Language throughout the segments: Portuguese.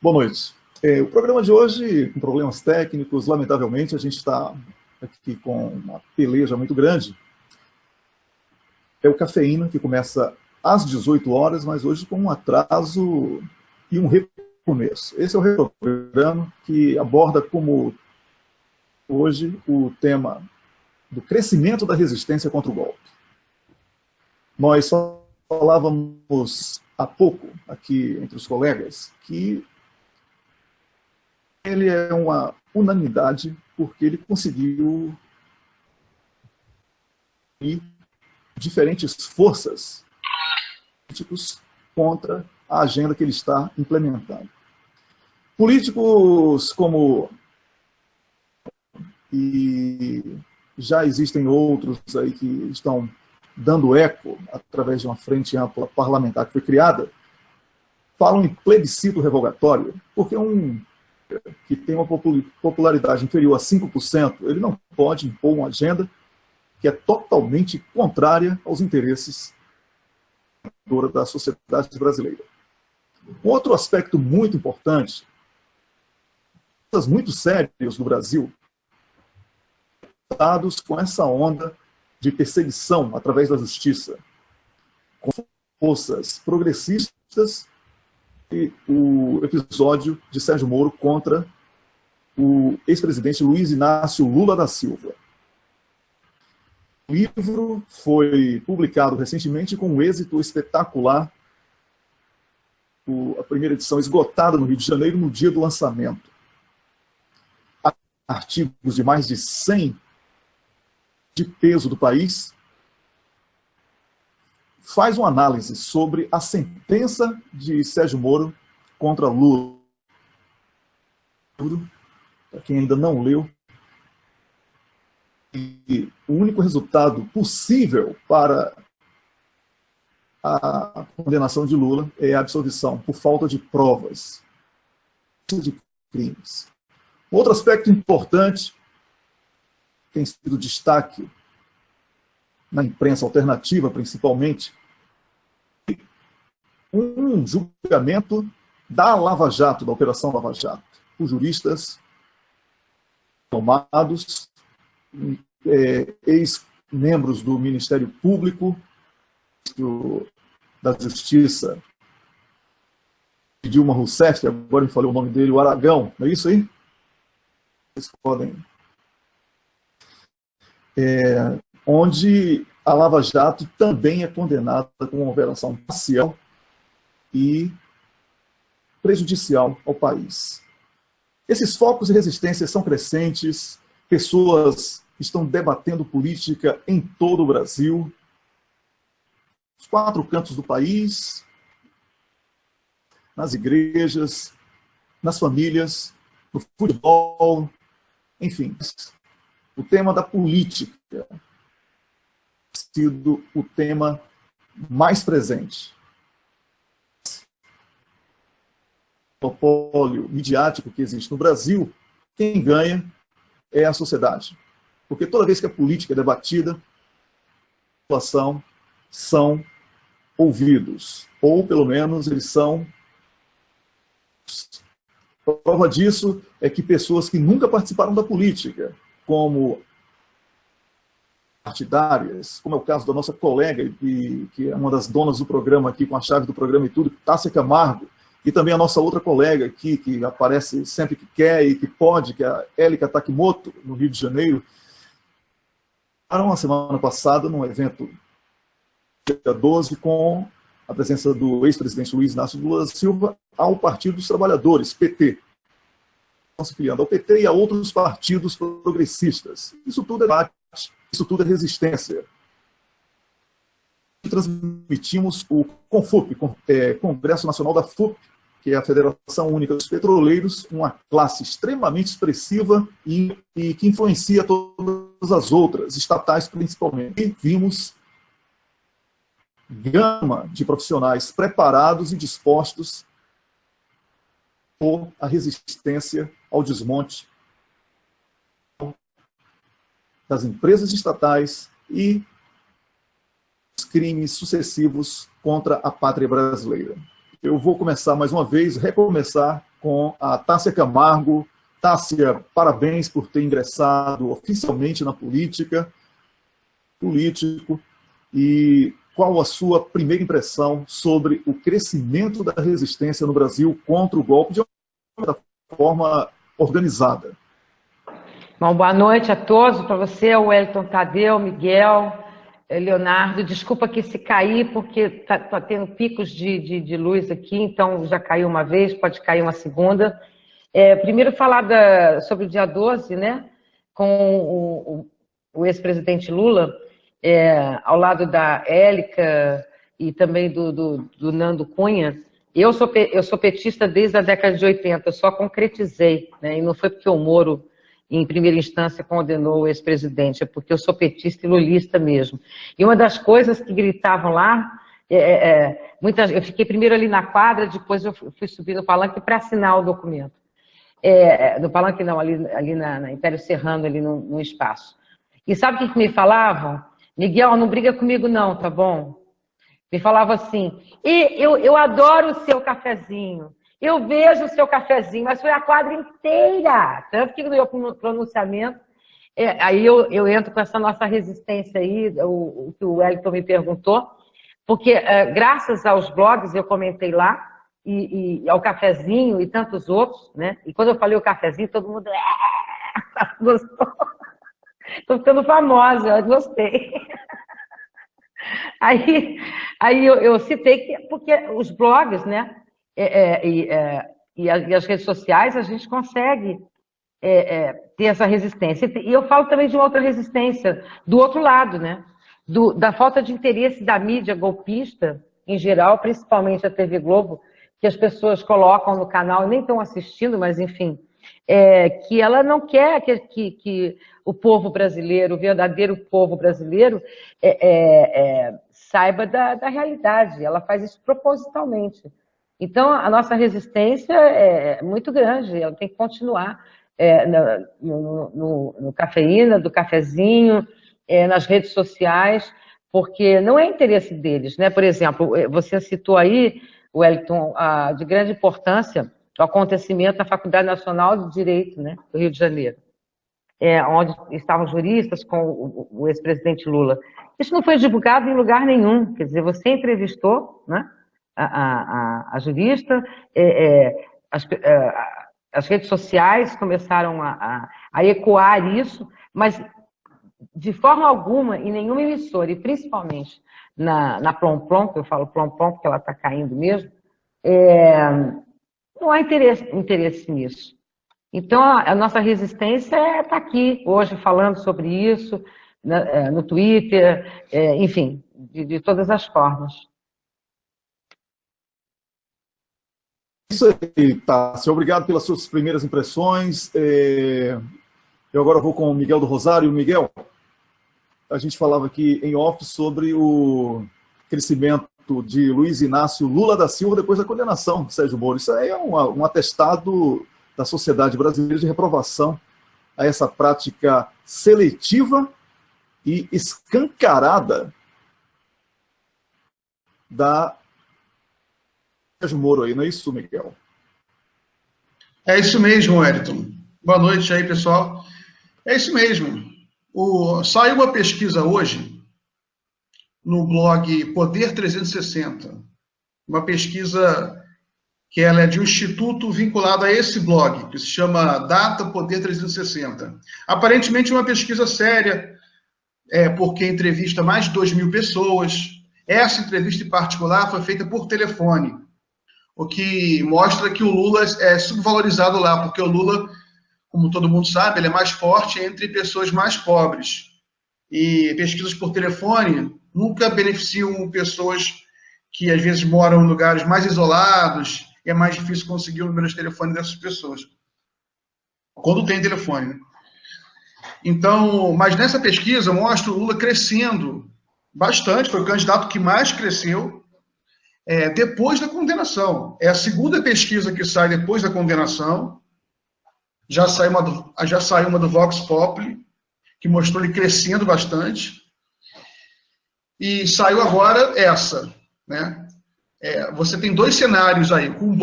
Boa noite. O programa de hoje, com problemas técnicos, lamentavelmente, a gente está aqui com uma peleja muito grande. É o Cafeína, que começa às 18 horas, mas hoje com um atraso e um recomeço. Esse é o programa que aborda como hoje o tema do crescimento da resistência contra o golpe. Nós falávamos há pouco aqui entre os colegas que ele é uma unanimidade porque ele conseguiu unir diferentes forças políticas contra a agenda que ele está implementando. Políticos como... e já existem outros aí que estão dando eco através de uma frente ampla parlamentar que foi criada, falam em plebiscito revogatório, porque que tem uma popularidade inferior a 5%, ele não pode impor uma agenda que é totalmente contrária aos interesses da sociedade brasileira. Um outro aspecto muito importante, muito sérios do Brasil, com essa onda de perseguição através da justiça, com forças progressistas, e o episódio de Sérgio Moro contra o ex-presidente Luiz Inácio Lula da Silva. O livro foi publicado recentemente com um êxito espetacular, a primeira edição esgotada no Rio de Janeiro no dia do lançamento. Artigos de mais de 100 de peso do país, faz uma análise sobre a sentença de Sérgio Moro contra Lula. Para quem ainda não leu, e o único resultado possível para a condenação de Lula é a absolvição por falta de provas de crimes. Outro aspecto importante tem sido destaque na imprensa alternativa, principalmente, um julgamento da Lava Jato, da Operação Lava Jato, por juristas tomados, ex-membros do Ministério Público, da Justiça, Dilma Rousseff, agora me falei o nome dele, o Aragão, não é isso aí? Vocês podem... onde a Lava Jato também é condenada com uma operação parcial e prejudicial ao país. Esses focos de resistência são crescentes, pessoas estão debatendo política em todo o Brasil, nos 4 cantos do país, nas igrejas, nas famílias, no futebol, enfim. O tema da política tem sido o tema mais presente. O monopólio midiático que existe no Brasil, quem ganha é a sociedade. Porque toda vez que a política é debatida, a população são ouvidos. Ou, pelo menos, eles são... A prova disso é que pessoas que nunca participaram da política, como partidárias, como é o caso da nossa colega, que é uma das donas do programa aqui, com a chave do programa e tudo, Tássia Camargo, e também a nossa outra colega aqui, que aparece sempre que quer e que pode, que é a Élica Takimoto, no Rio de Janeiro, para uma semana passada, num evento dia 12, com a presença do ex-presidente Luiz Inácio Lula da Silva ao Partido dos Trabalhadores, PT. Estão se filiando ao PT e a outros partidos progressistas. Isso tudo é debate, isso tudo é resistência. Transmitimos o CONFUP, Congresso Nacional da FUP, que é a Federação Única dos Petroleiros, uma classe extremamente expressiva e que influencia todas as outras, estatais principalmente. E vimos gama de profissionais preparados e dispostos por a resistência ao desmonte das empresas estatais e os crimes sucessivos contra a pátria brasileira. Eu vou começar mais uma vez, recomeçar com a Tássia Camargo. Tássia, parabéns por ter ingressado oficialmente na política, político, e qual a sua primeira impressão sobre o crescimento da resistência no Brasil contra o golpe de uma forma organizada? Bom, boa noite a todos, para você, Wellington, Tadeu, Miguel, Leonardo. Desculpa que se cair, porque está tendo picos de luz aqui, então já caiu uma vez, pode cair uma segunda. Primeiro falar sobre o dia 12, né, com o ex-presidente Lula, ao lado da Élica e também do Nando Cunha. Eu sou petista desde a década de 80, eu só concretizei, né, e não foi porque o Moro, em primeira instância, condenou o ex-presidente, é porque eu sou petista e lulista mesmo. E uma das coisas que gritavam lá, eu fiquei primeiro ali na quadra, depois eu fui subir no palanque para assinar o documento. No palanque não, ali na Império Serrano, ali no espaço. E sabe o que me falavam? Miguel, não briga comigo não, tá bom? Me falava assim, eu adoro o seu cafezinho, eu vejo o seu cafezinho, mas foi a quadra inteira, tanto que no meu pronunciamento, aí eu entro com essa nossa resistência aí, o que o Wellington me perguntou, porque graças aos blogs, eu comentei lá, e ao cafezinho e tantos outros, né? E quando eu falei o cafezinho, todo mundo gostou. Estou ficando famosa, eu gostei. Aí eu citei que, porque os blogs, né? E as redes sociais, a gente consegue ter essa resistência. E eu falo também de uma outra resistência, do outro lado, né? Da falta de interesse da mídia golpista, em geral, principalmente a TV Globo, que as pessoas colocam no canal e nem estão assistindo, mas enfim, que ela não quer que o povo brasileiro, o verdadeiro povo brasileiro, saiba da realidade. Ela faz isso propositalmente. Então, a nossa resistência é muito grande, ela tem que continuar no Cafeína, do cafezinho, nas redes sociais, porque não é interesse deles, né? Por exemplo, você citou aí, Wellington, de grande importância, o acontecimento da Faculdade Nacional de Direito, né, do Rio de Janeiro, onde estavam juristas com o ex-presidente Lula. Isso não foi divulgado em lugar nenhum, quer dizer, você entrevistou, né, a jurista, as redes sociais começaram a ecoar isso, mas de forma alguma, em nenhuma emissora, e principalmente na Plom-Plom, que eu falo Plom-Plom porque ela está caindo mesmo, não há interesse nisso. Então, a nossa resistência está aqui, hoje, falando sobre isso, no Twitter, enfim, de todas as formas. Isso aí, Tássia. Obrigado pelas suas primeiras impressões. Eu agora vou com o Miguel do Rosário. Miguel, a gente falava aqui em off sobre o crescimento de Luiz Inácio Lula da Silva depois da condenação de Sérgio Moro. Isso aí é um atestado da sociedade brasileira de reprovação a essa prática seletiva e escancarada da Sérgio Moro aí, não é isso, Miguel? É isso mesmo, Wellington. Boa noite aí, pessoal. É isso mesmo. Saiu uma pesquisa hoje no blog Poder 360, uma pesquisa que ela é de um instituto vinculado a esse blog, que se chama Data Poder 360. Aparentemente uma pesquisa séria, porque entrevista mais de 2.000 pessoas. Essa entrevista em particular foi feita por telefone, o que mostra que o Lula é subvalorizado lá, porque o Lula, como todo mundo sabe, ele é mais forte entre pessoas mais pobres. E pesquisas por telefone nunca beneficiam pessoas que, às vezes, moram em lugares mais isolados, e é mais difícil conseguir o número de telefone dessas pessoas. Quando tem telefone, né? Então, mas nessa pesquisa mostra o Lula crescendo bastante, foi o candidato que mais cresceu depois da condenação. É a segunda pesquisa que sai depois da condenação. Já saiu uma do Vox Populi, que mostrou ele crescendo bastante. E saiu agora essa, né? você tem dois cenários aí, com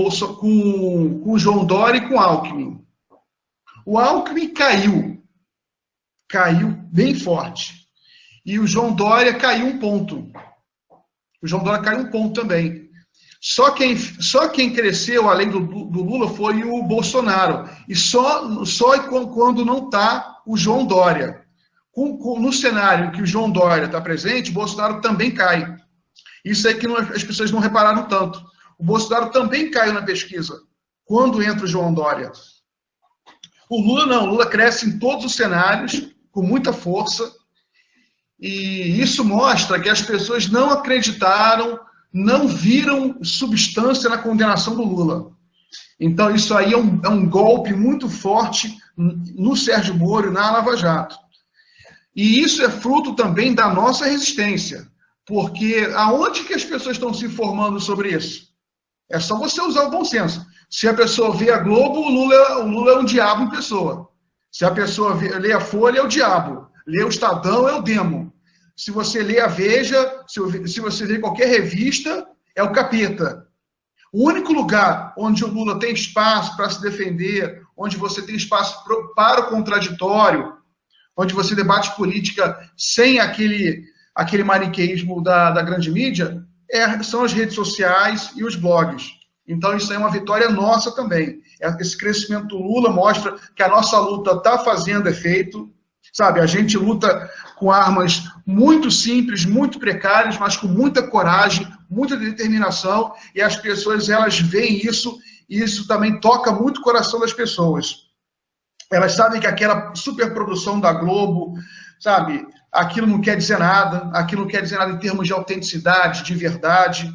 o João Dória e com o Alckmin. O Alckmin caiu bem forte. E o João Dória caiu um ponto. O João Dória caiu um ponto também. Só quem cresceu, além do Lula, foi o Bolsonaro. E só quando não está o João Dória. No cenário em que o João Dória está presente, o Bolsonaro também cai. Isso é que as pessoas não repararam tanto. O Bolsonaro também caiu na pesquisa, quando entra o João Dória. O Lula não. O Lula cresce em todos os cenários, com muita força. E isso mostra que as pessoas não acreditaram, não viram substância na condenação do Lula. Então, isso aí é um golpe muito forte no Sérgio Moro e na Lava Jato. E isso é fruto também da nossa resistência. Porque aonde que as pessoas estão se informando sobre isso? É só você usar o bom senso. Se a pessoa vê a Globo, o Lula é um diabo em pessoa. Se a pessoa lê a Folha, é o diabo. Lê o Estadão, é o demo. Se você lê a Veja, se você lê qualquer revista, é o capeta. O único lugar onde o Lula tem espaço para se defender, onde você tem espaço para o contraditório, onde você debate política sem aquele maniqueísmo da grande mídia, são as redes sociais e os blogs. Então, isso é uma vitória nossa também. Esse crescimento do Lula mostra que a nossa luta está fazendo efeito. Sabe, a gente luta com armas muito simples, muito precárias, mas com muita coragem, muita determinação, e as pessoas, elas veem isso, e isso também toca muito o coração das pessoas. Elas sabem que aquela superprodução da Globo, sabe, aquilo não quer dizer nada em termos de autenticidade, de verdade.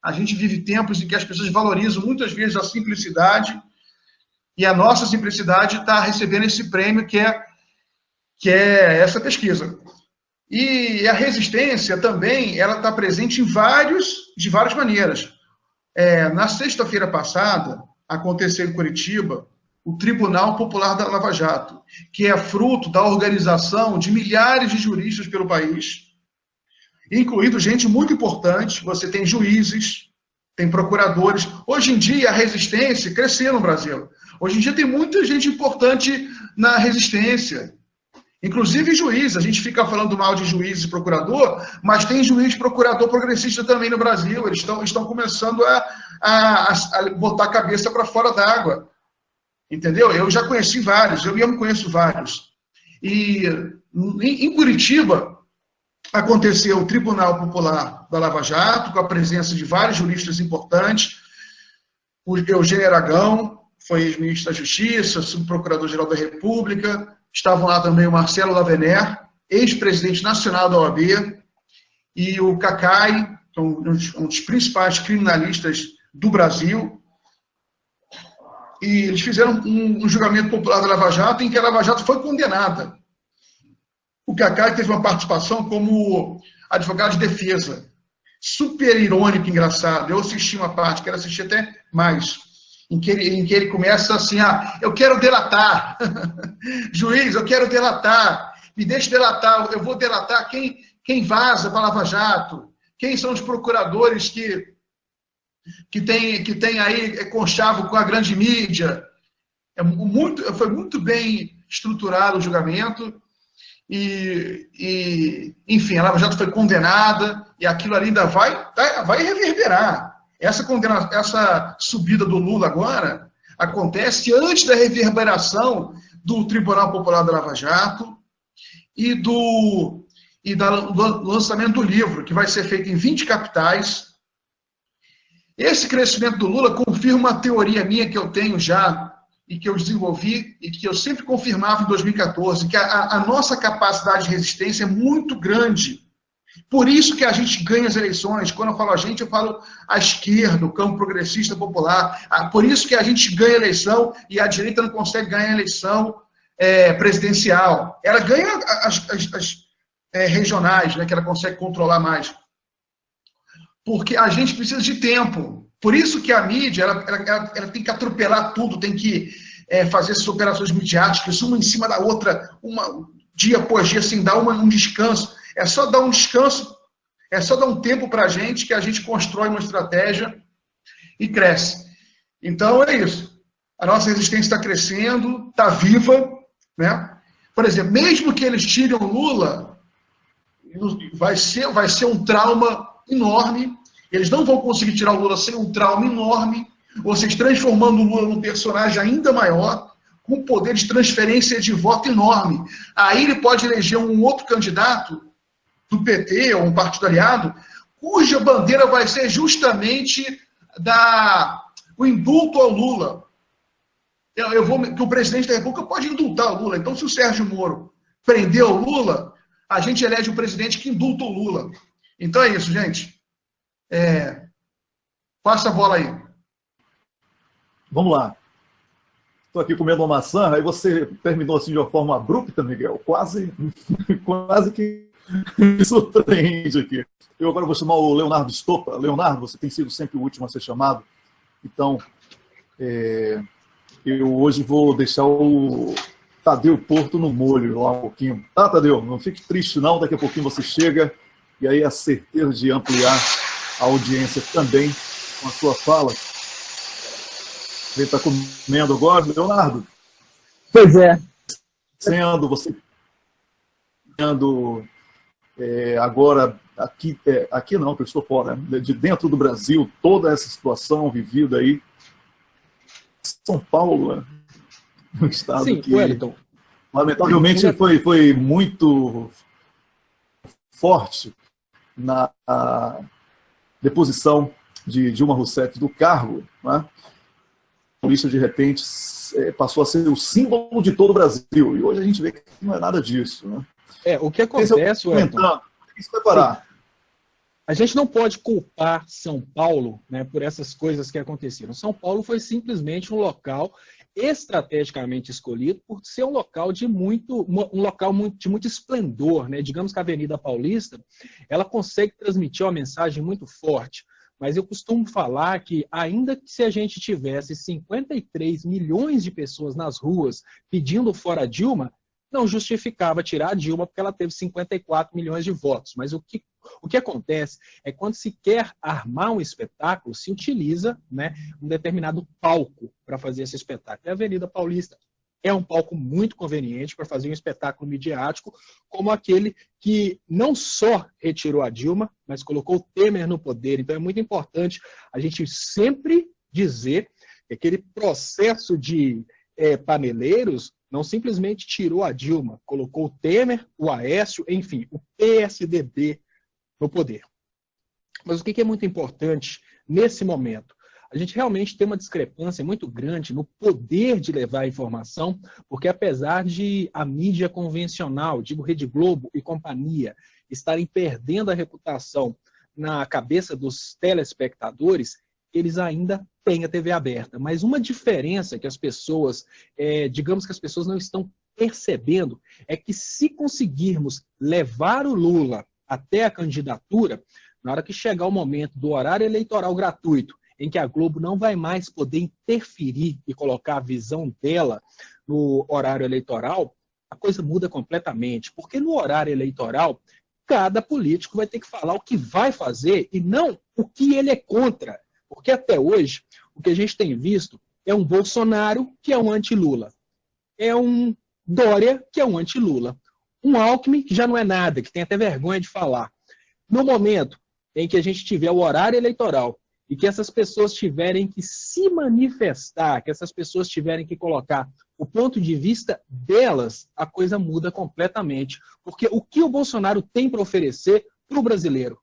A gente vive tempos em que as pessoas valorizam muitas vezes a simplicidade, e a nossa simplicidade está recebendo esse prêmio que é essa pesquisa. E a resistência também, ela está presente de várias maneiras. Na sexta-feira passada, aconteceu em Curitiba o Tribunal Popular da Lava Jato, que é fruto da organização de milhares de juristas pelo país, incluindo gente muito importante. Você tem juízes, tem procuradores. Hoje em dia, a resistência cresceu no Brasil. Hoje em dia tem muita gente importante na resistência. Inclusive juiz, a gente fica falando mal de juiz e procurador, mas tem juiz e procurador progressista também no Brasil. Eles estão começando a botar a cabeça para fora d'água. Entendeu? Eu já conheci vários, eu mesmo conheço vários. E em Curitiba aconteceu o Tribunal Popular da Lava Jato, com a presença de vários juristas importantes. O Eugênio Aragão foi ex-ministro da Justiça, subprocurador-geral da República. Estavam lá também o Marcelo Lavener, ex-presidente nacional da OAB, e o Cacai, um dos principais criminalistas do Brasil. E eles fizeram um julgamento popular da Lava Jato, em que a Lava Jato foi condenada. O Cacai teve uma participação como advogado de defesa. Super irônico, engraçado. Eu assisti uma parte, quero assistir até mais, em que ele começa assim, eu quero delatar. Juiz, eu quero delatar. Me deixe delatar. Eu vou delatar quem vaza para a Lava Jato. Quem são os procuradores que tem aí conchavo com a grande mídia. Foi muito bem estruturado o julgamento. Enfim, a Lava Jato foi condenada e aquilo ali ainda vai reverberar. Essa subida do Lula agora acontece antes da reverberação do Tribunal Popular da Lava Jato e do lançamento do livro, que vai ser feito em 20 capitais. Esse crescimento do Lula confirma uma teoria minha que eu tenho já, e que eu desenvolvi, e que eu sempre confirmava em 2014, que a nossa capacidade de resistência é muito grande. Por isso que a gente ganha as eleições. Quando eu falo a gente, eu falo a esquerda, o campo progressista popular. Por isso que a gente ganha a eleição e a direita não consegue ganhar a eleição presidencial. Ela ganha as regionais, né, que ela consegue controlar mais. Porque a gente precisa de tempo. Por isso que a mídia ela tem que atropelar tudo, tem que fazer essas operações midiáticas, uma em cima da outra, dia após dia, sem dar um descanso. É só dar um descanso É só dar um tempo para a gente que a gente constrói uma estratégia e cresce. Então, é isso. A nossa resistência está crescendo, está viva, né? Por exemplo, mesmo que eles tirem o Lula, vai ser um trauma enorme. Eles não vão conseguir tirar o Lula sem um trauma enorme, vocês transformando o Lula num personagem ainda maior, com poder de transferência de voto enorme. Aí ele pode eleger um outro candidato do PT, ou um partido aliado, cuja bandeira vai ser justamente o indulto ao Lula. Que o presidente da República pode indultar o Lula. Então, se o Sérgio Moro prendeu o Lula, a gente elege um presidente que indulta o Lula. Então é isso, gente. Passa a bola aí. Vamos lá. Estou aqui comendo uma maçã, aí você terminou assim de uma forma abrupta, Miguel. Quase que me surpreende aqui. Eu agora vou chamar o Leonardo Stoppa. Leonardo, você tem sido sempre o último a ser chamado. Então, eu hoje vou deixar o Tadeu Porto no molho lá um pouquinho. Tá, Tadeu? Não fique triste não, daqui a pouquinho você chega e aí a certeza de ampliar a audiência também com a sua fala. Ele está comendo agora, Leonardo? Pois é. Você agora, aqui não, que eu estou fora, de dentro do Brasil, toda essa situação vivida aí. São Paulo, um estado Sim, que, Wellington, lamentavelmente, foi muito forte na deposição de Dilma Rousseff do cargo, né? A polícia, de repente, passou a ser o símbolo de todo o Brasil. E hoje a gente vê que não é nada disso, né? O que acontece, Wellington, isso vai parar. A gente não pode culpar São Paulo, né, por essas coisas que aconteceram. São Paulo foi simplesmente um local estrategicamente escolhido por ser um local de muito esplendor, né? Digamos que a Avenida Paulista, ela consegue transmitir uma mensagem muito forte. Mas eu costumo falar que, ainda que se a gente tivesse 53 milhões de pessoas nas ruas pedindo fora a Dilma, não justificava tirar a Dilma porque ela teve 54 milhões de votos. Mas o que acontece é quando se quer armar um espetáculo, se utiliza, né, um determinado palco para fazer esse espetáculo. E a Avenida Paulista é um palco muito conveniente para fazer um espetáculo midiático, como aquele que não só retirou a Dilma, mas colocou o Temer no poder. Então é muito importante a gente sempre dizer que aquele processo de paneleiros não simplesmente tirou a Dilma, colocou o Temer, o Aécio, enfim, o PSDB no poder. Mas o que é muito importante nesse momento? A gente realmente tem uma discrepância muito grande no poder de levar a informação, porque apesar de a mídia convencional, digo Rede Globo e companhia, estarem perdendo a reputação na cabeça dos telespectadores, eles ainda têm a TV aberta. Mas uma diferença que as pessoas, digamos que as pessoas não estão percebendo, é que se conseguirmos levar o Lula até a candidatura, na hora que chegar o momento do horário eleitoral gratuito, em que a Globo não vai mais poder interferir e colocar a visão dela no horário eleitoral, a coisa muda completamente. Porque no horário eleitoral, cada político vai ter que falar o que vai fazer e não o que ele é contra. Porque até hoje, o que a gente tem visto é um Bolsonaro que é um anti-Lula. É um Dória que é um anti-Lula. Um Alckmin que já não é nada, que tem até vergonha de falar. No momento em que a gente tiver o horário eleitoral e que essas pessoas tiverem que se manifestar, que essas pessoas tiverem que colocar o ponto de vista delas, a coisa muda completamente. Porque o que o Bolsonaro tem para oferecer para o brasileiro?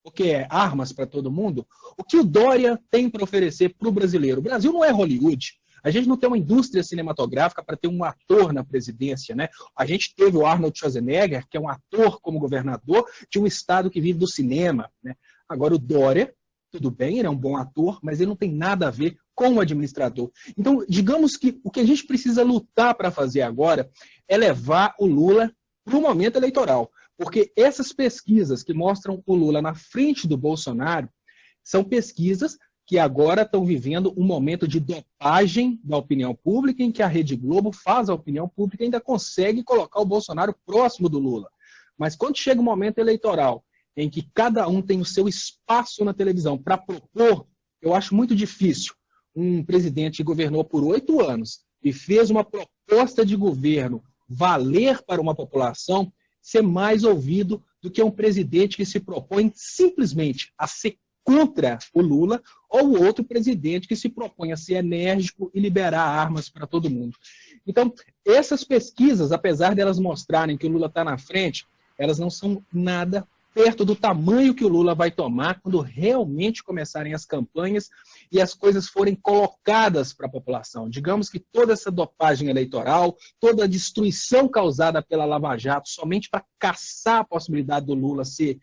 Porque é armas para todo mundo. O que o Dória tem para oferecer para o brasileiro? O Brasil não é Hollywood. A gente não tem uma indústria cinematográfica para ter um ator na presidência, né? A gente teve o Arnold Schwarzenegger, que é um ator como governador de um estado que vive do cinema, né? Agora o Dória, tudo bem, ele é um bom ator, mas ele não tem nada a ver com o administrador. Então, digamos que o que a gente precisa lutar para fazer agora é levar o Lula para o momento eleitoral. Porque essas pesquisas que mostram o Lula na frente do Bolsonaro são pesquisas que agora estão vivendo um momento de dopagem da opinião pública, em que a Rede Globo faz a opinião pública e ainda consegue colocar o Bolsonaro próximo do Lula. Mas quando chega o momento eleitoral, em que cada um tem o seu espaço na televisão para propor, eu acho muito difícil um presidente que governou por 8 anos e fez uma proposta de governo valer para uma população ser mais ouvido do que um presidente que se propõe simplesmente a ser contra o Lula ou o outro presidente que se propõe a ser enérgico e liberar armas para todo mundo. Então, essas pesquisas, apesar de elas mostrarem que o Lula está na frente, elas não são nada perto do tamanho que o Lula vai tomar quando realmente começarem as campanhas e as coisas forem colocadas para a população. Digamos que toda essa dopagem eleitoral, toda a destruição causada pela Lava Jato somente para caçar a possibilidade do Lula ser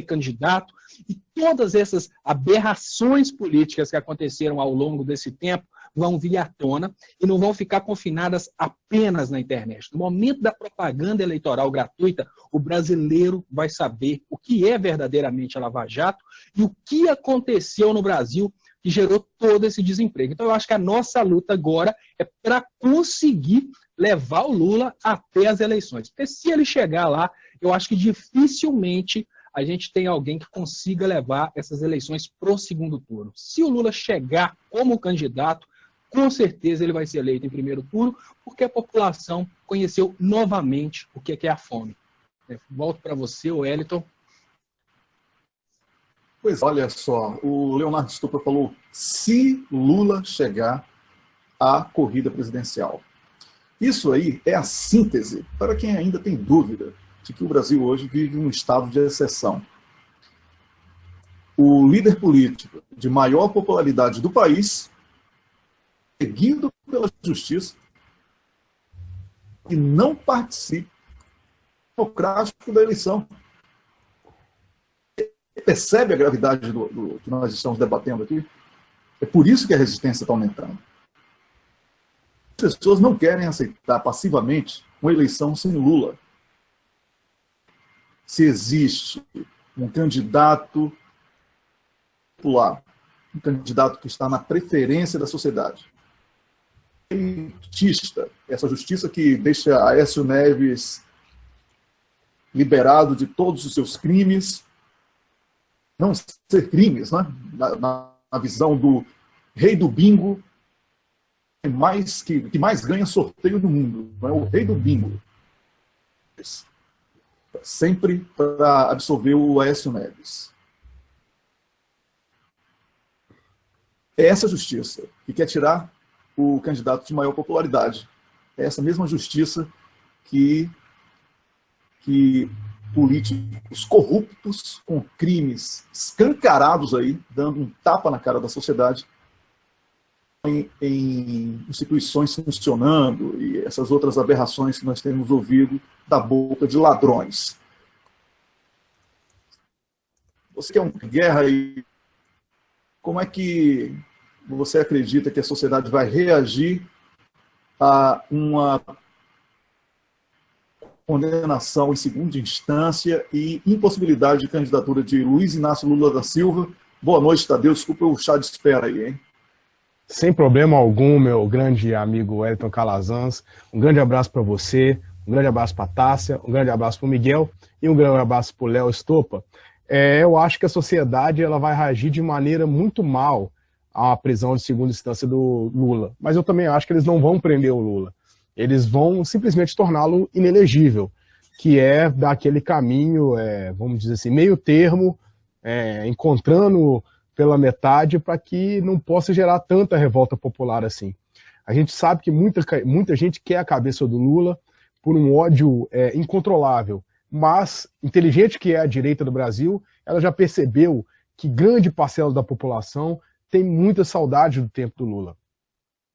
candidato, e todas essas aberrações políticas que aconteceram ao longo desse tempo vão vir à tona e não vão ficar confinadas apenas na internet. No momento da propaganda eleitoral gratuita, o brasileiro vai saber o que é verdadeiramente a Lava Jato e o que aconteceu no Brasil que gerou todo esse desemprego. Então, eu acho que a nossa luta agora é para conseguir levar o Lula até as eleições. Porque se ele chegar lá, eu acho que dificilmente a gente tem alguém que consiga levar essas eleições para o segundo turno. Se o Lula chegar como candidato, com certeza ele vai ser eleito em primeiro turno, porque a população conheceu novamente o que é a fome. Volto para você, Wellington. Pois olha só, o Leonardo Stupa falou, se Lula chegar à corrida presidencial. Isso aí é a síntese para quem ainda tem dúvida de que o Brasil hoje vive um estado de exceção. O líder político de maior popularidade do país, seguido pela justiça, e não participa democrático da eleição. Percebe a gravidade do que nós estamos debatendo aqui? É por isso que a resistência está aumentando. As pessoas não querem aceitar passivamente uma eleição sem Lula. Se existe um candidato popular, um candidato que está na preferência da sociedade, elitista, essa justiça que deixa Aécio Neves liberado de todos os seus crimes, não ser crimes, né? Na visão do rei do bingo, que mais ganha sorteio do mundo, não é o rei do bingo. Sempre para absolver o Aécio Neves. É essa justiça que quer tirar o candidato de maior popularidade. É essa mesma justiça que políticos corruptos, com crimes escancarados aí, dando um tapa na cara da sociedade, em instituições funcionando e essas outras aberrações que nós temos ouvido da boca de ladrões. Você quer uma guerra aí? Como é que você acredita que a sociedade vai reagir a uma condenação em segunda instância e impossibilidade de candidatura de Luiz Inácio Lula da Silva? Boa noite, Tadeu. Desculpa o chá de espera aí, hein? Sem problema algum, meu grande amigo Wellington Calazans. Um grande abraço para você, um grande abraço para a Tássia, um grande abraço para o Miguel e um grande abraço para o Léo Stupa. Eu acho que a sociedade ela vai reagir de maneira muito mal à prisão de segunda instância do Lula. Mas eu também acho que eles não vão prender o Lula. Eles vão simplesmente torná-lo inelegível, que é daquele caminho, vamos dizer assim, meio termo, encontrando pela metade para que não possa gerar tanta revolta popular assim. A gente sabe que muita gente quer a cabeça do Lula por um ódio incontrolável, mas, inteligente que é a direita do Brasil, ela já percebeu que grande parcela da população tem muita saudade do tempo do Lula.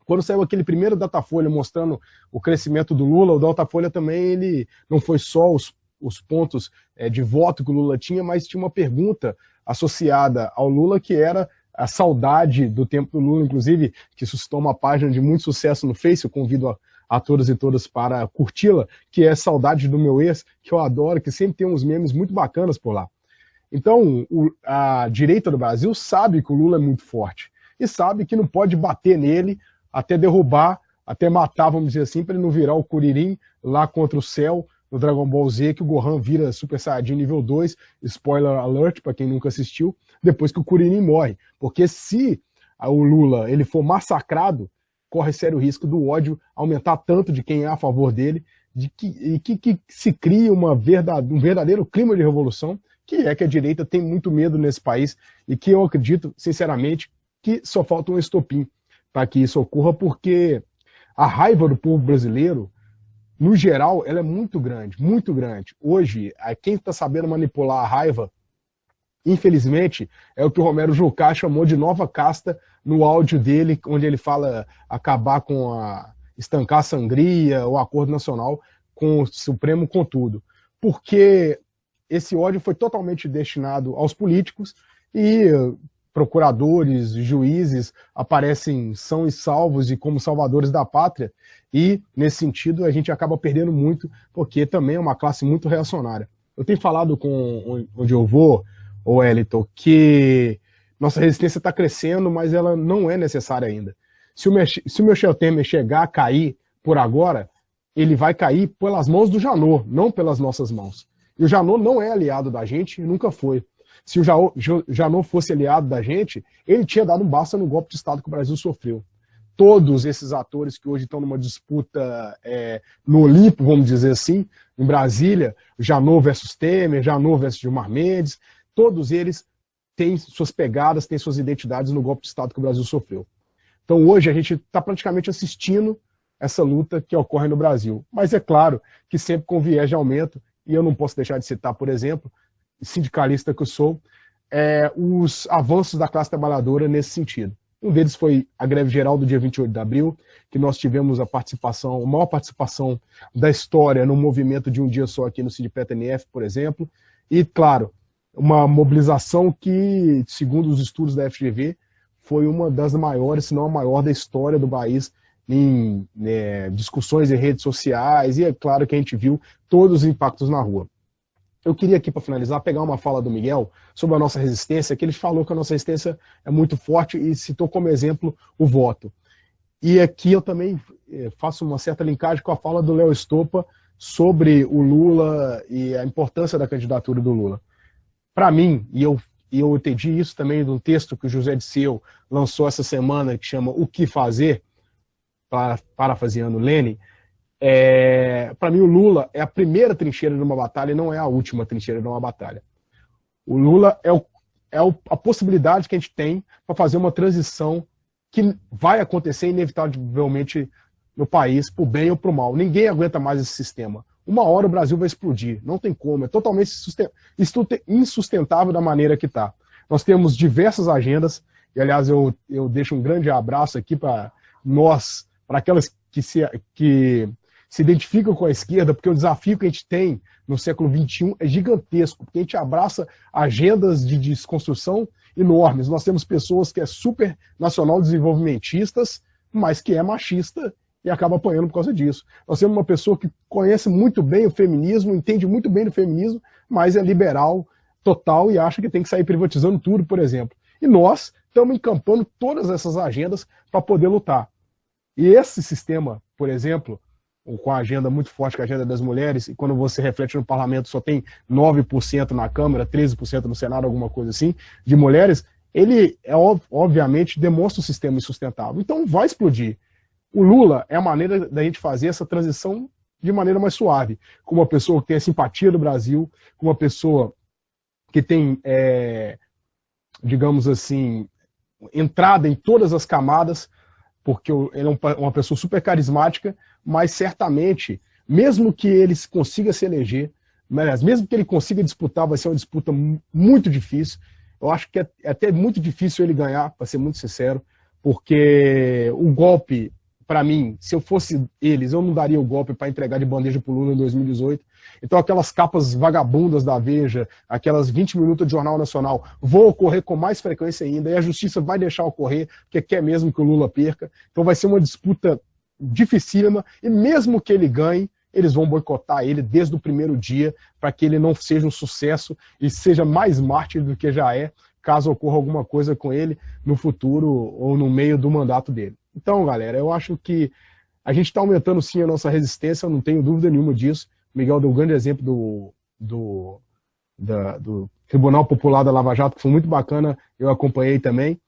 Quando saiu aquele primeiro Datafolha mostrando o crescimento do Lula, o Datafolha também ele não foi só os pontos de voto que o Lula tinha, mas tinha uma pergunta associada ao Lula que era a saudade do tempo do Lula, inclusive, que suscitou uma página de muito sucesso no Face. Eu convido a todos e todas para curti-la, que é Saudade do Meu Ex, que eu adoro, que sempre tem uns memes muito bacanas por lá. Então, a direita do Brasil sabe que o Lula é muito forte e sabe que não pode bater nele até derrubar, até matar, vamos dizer assim, para ele não virar o Curirim lá contra o céu, no Dragon Ball Z, que o Gohan vira Super Saiyajin nível 2, spoiler alert para quem nunca assistiu, depois que o Kuririn morre. Porque se o Lula ele for massacrado, corre sério risco do ódio aumentar tanto de quem é a favor dele, que se cria um verdadeiro clima de revolução, que é que a direita tem muito medo nesse país, e que eu acredito, sinceramente, que só falta um estopim para que isso ocorra, porque a raiva do povo brasileiro, no geral, ela é muito grande, muito grande. Hoje, quem está sabendo manipular a raiva, infelizmente, é o que o Romero Jucá chamou de nova casta no áudio dele, onde ele fala acabar com estancar a sangria, o acordo nacional com o Supremo, com tudo. Porque esse ódio foi totalmente destinado aos políticos e procuradores, juízes aparecem são e salvos e como salvadores da pátria, e nesse sentido a gente acaba perdendo muito, porque também é uma classe muito reacionária. Eu tenho falado com onde eu vou, o Wellington, que nossa resistência está crescendo, mas ela não é necessária ainda. Se o Michel Temer chegar a cair por agora, ele vai cair pelas mãos do Janot, não pelas nossas mãos. E o Janot não é aliado da gente e nunca foi. Se o Janot fosse aliado da gente, ele tinha dado um basta no golpe de Estado que o Brasil sofreu. Todos esses atores que hoje estão numa disputa no Olimpo, vamos dizer assim, em Brasília, Janot versus Temer, Janot versus Gilmar Mendes, todos eles têm suas pegadas, têm suas identidades no golpe de Estado que o Brasil sofreu. Então hoje a gente está praticamente assistindo essa luta que ocorre no Brasil. Mas é claro que sempre com viés de aumento, e eu não posso deixar de citar, por exemplo, sindicalista que eu sou, os avanços da classe trabalhadora nesse sentido. Um deles foi a greve geral do dia 28 de abril, que nós tivemos a maior participação da história no movimento de um dia só aqui no Sindipet-NF, por exemplo, e, claro, uma mobilização que, segundo os estudos da FGV, foi uma das maiores, se não a maior da história do país, em discussões em redes sociais, e é claro que a gente viu todos os impactos na rua. Eu queria aqui, para finalizar, pegar uma fala do Miguel sobre a nossa resistência, que ele falou que a nossa resistência é muito forte e citou como exemplo o voto. E aqui eu também faço uma certa linkagem com a fala do Léo Estopa sobre o Lula e a importância da candidatura do Lula. Para mim, e eu entendi isso também de um texto que o José Disseu lançou essa semana, que chama O Que Fazer, parafraseando Lenin, para mim o Lula é a primeira trincheira de uma batalha e não é a última trincheira de uma batalha. O Lula é a possibilidade que a gente tem para fazer uma transição que vai acontecer inevitavelmente no país, para o bem ou para o mal. Ninguém aguenta mais esse sistema. Uma hora o Brasil vai explodir, não tem como, é totalmente insustentável da maneira que está. Nós temos diversas agendas, e aliás eu deixo um grande abraço aqui para nós, para aquelas que se identificam com a esquerda, porque o desafio que a gente tem no século XXI é gigantesco, porque a gente abraça agendas de desconstrução enormes. Nós temos pessoas que é super nacional desenvolvimentistas, mas que é machista e acaba apanhando por causa disso. Nós temos uma pessoa que conhece muito bem o feminismo, entende muito bem do feminismo, mas é liberal total e acha que tem que sair privatizando tudo, por exemplo. E nós estamos encampando todas essas agendas para poder lutar. E esse sistema, por exemplo, com a agenda muito forte, que é a agenda das mulheres, e quando você reflete no parlamento só tem 9% na Câmara, 13% no Senado, alguma coisa assim, de mulheres, ele, obviamente, demonstra um sistema insustentável. Então vai explodir. O Lula é a maneira da gente fazer essa transição de maneira mais suave, com uma pessoa que tem a simpatia do Brasil, com uma pessoa que tem, digamos assim, entrada em todas as camadas, porque ele é uma pessoa super carismática, mas certamente, mesmo que ele consiga se eleger, mas mesmo que ele consiga disputar, vai ser uma disputa muito difícil. Eu acho que é até muito difícil ele ganhar, para ser muito sincero, porque o golpe, para mim, se eu fosse eles, eu não daria o golpe para entregar de bandeja para o Lula em 2018. Então aquelas capas vagabundas da Veja, aquelas 20 minutos de Jornal Nacional, vão ocorrer com mais frequência ainda, e a justiça vai deixar ocorrer, porque quer mesmo que o Lula perca. Então vai ser uma disputa dificílima, e mesmo que ele ganhe, eles vão boicotar ele desde o primeiro dia, para que ele não seja um sucesso e seja mais mártir do que já é, caso ocorra alguma coisa com ele no futuro ou no meio do mandato dele. Então, galera, eu acho que a gente está aumentando sim a nossa resistência, eu não tenho dúvida nenhuma disso, O Miguel deu um grande exemplo do Tribunal Popular da Lava Jato, que foi muito bacana, eu acompanhei também.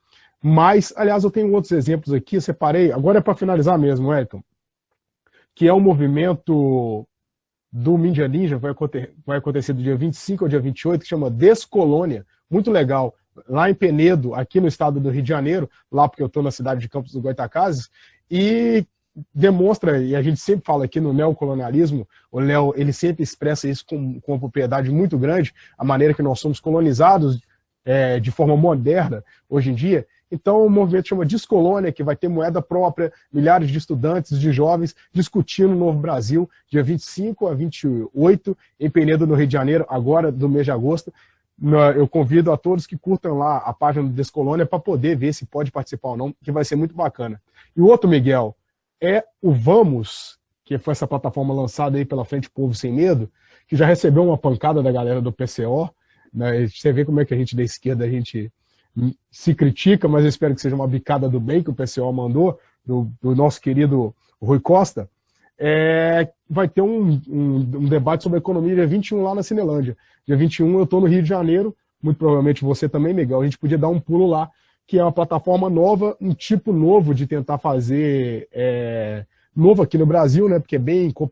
Mas, aliás, eu tenho outros exemplos aqui, eu separei, agora é para finalizar mesmo, Elton, que é o movimento do Mídia Ninja, vai acontecer do dia 25 ao dia 28, que chama Descolônia, muito legal, lá em Penedo, aqui no estado do Rio de Janeiro, lá porque eu estou na cidade de Campos dos Goytacazes, e demonstra, e a gente sempre fala aqui no neocolonialismo, o Léo, ele sempre expressa isso com uma propriedade muito grande, a maneira que nós somos colonizados de forma moderna hoje em dia. Então, o movimento chama Descolônia, que vai ter moeda própria, milhares de estudantes, de jovens, discutindo o Novo Brasil, dia 25 a 28, em Penedo, no Rio de Janeiro, agora do mês de agosto. Eu convido a todos que curtam lá a página do Descolônia para poder ver se pode participar ou não, que vai ser muito bacana. E o outro, Miguel, é o Vamos, que foi essa plataforma lançada aí pela Frente Povo Sem Medo, que já recebeu uma pancada da galera do PCO, né? Você vê como é que a gente da esquerda, a gente se critica, mas eu espero que seja uma bicada do bem que o PCO mandou, do nosso querido Rui Costa. Vai ter um debate sobre a economia dia 21 lá na Cinelândia. Dia 21 eu estou no Rio de Janeiro, muito provavelmente você também, Miguel, a gente podia dar um pulo lá, que é uma plataforma nova, um tipo novo de tentar fazer, novo aqui no Brasil, né, porque é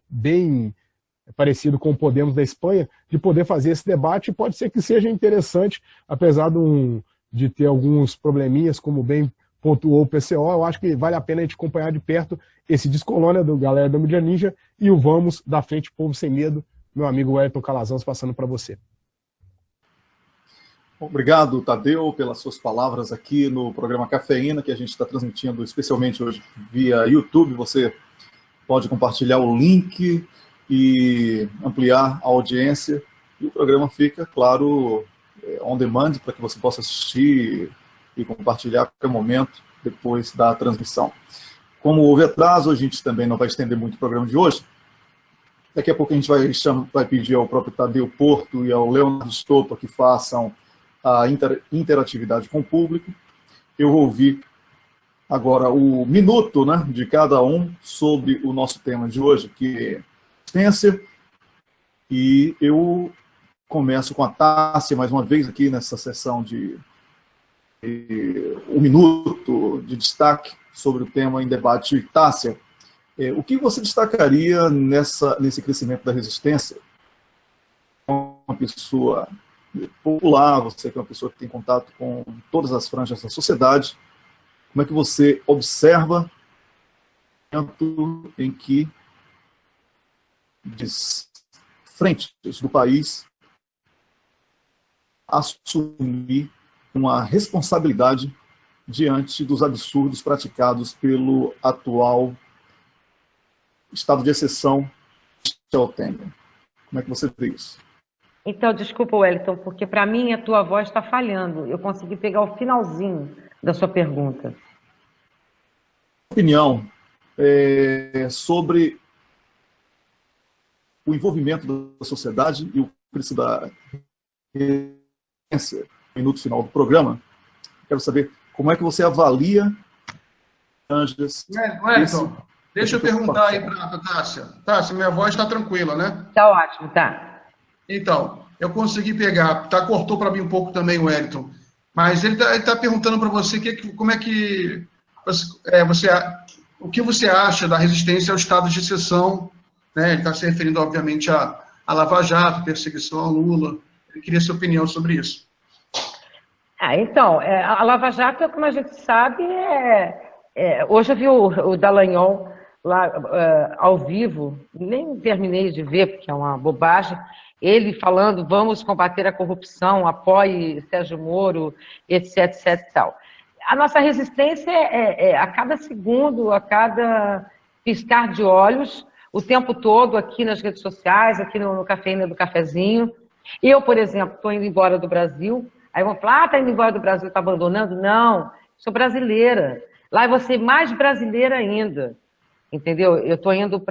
bem parecido com o Podemos da Espanha, de poder fazer esse debate, pode ser que seja interessante, apesar de ter alguns probleminhas, como bem pontuou o PCO, eu acho que vale a pena a gente acompanhar de perto esse Descolônia do galera do Mídia Ninja e o Vamos da Frente Povo Sem Medo, meu amigo Elton Calazans, passando para você. Obrigado, Tadeu, pelas suas palavras aqui no programa Cafeína, que a gente está transmitindo especialmente hoje via YouTube. Você pode compartilhar o link e ampliar a audiência. E o programa fica, claro, on demand, para que você possa assistir e compartilhar a qualquer momento depois da transmissão. Como houve atraso, a gente também não vai estender muito o programa de hoje. Daqui a pouco a gente vai pedir ao próprio Tadeu Porto e ao Leonardo Stopa que façam a interatividade com o público. Eu vou ouvir agora o minuto, né, de cada um sobre o nosso tema de hoje, que é Spencer, e eu começo com a Tássia, mais uma vez, aqui nessa sessão de um minuto de destaque sobre o tema em debate. Tássia, o que você destacaria nesse crescimento da resistência? Uma pessoa popular, você que é uma pessoa que tem contato com todas as franjas da sociedade, como é que você observa o momento em que frentes do país assumir uma responsabilidade diante dos absurdos praticados pelo atual estado de exceção Michel Temer? Como é que você vê isso? Então, desculpa, Wellington, porque para mim a tua voz está falhando. Eu consegui pegar o finalzinho da sua pergunta. Opinião sobre o envolvimento da sociedade e o preço da resistência no minuto final do programa. Quero saber como é que você avalia Wellington, deixa eu perguntar aí para a Tássia. Tássia, minha voz está tranquila, né? Tá ótimo, tá. Então, eu consegui pegar, cortou para mim um pouco também o Wellington, mas ele tá perguntando para você como é que o que você acha da resistência ao estado de exceção, né? Ele está se referindo, obviamente, a Lava Jato, perseguição ao Lula. Eu queria sua opinião sobre isso. Então, a Lava Jato, como a gente sabe, hoje eu vi o Dallagnol lá ao vivo, nem terminei de ver, porque é uma bobagem, ele falando, vamos combater a corrupção, apoie Sérgio Moro, etc, etc e tal. A nossa resistência a cada segundo, a cada piscar de olhos, o tempo todo aqui nas redes sociais, aqui no Cafeína do Cafezinho. Eu, por exemplo, estou indo embora do Brasil, aí vão falar, está indo embora do Brasil, está abandonando? Não, sou brasileira. Lá eu vou ser mais brasileira ainda, entendeu? Eu estou indo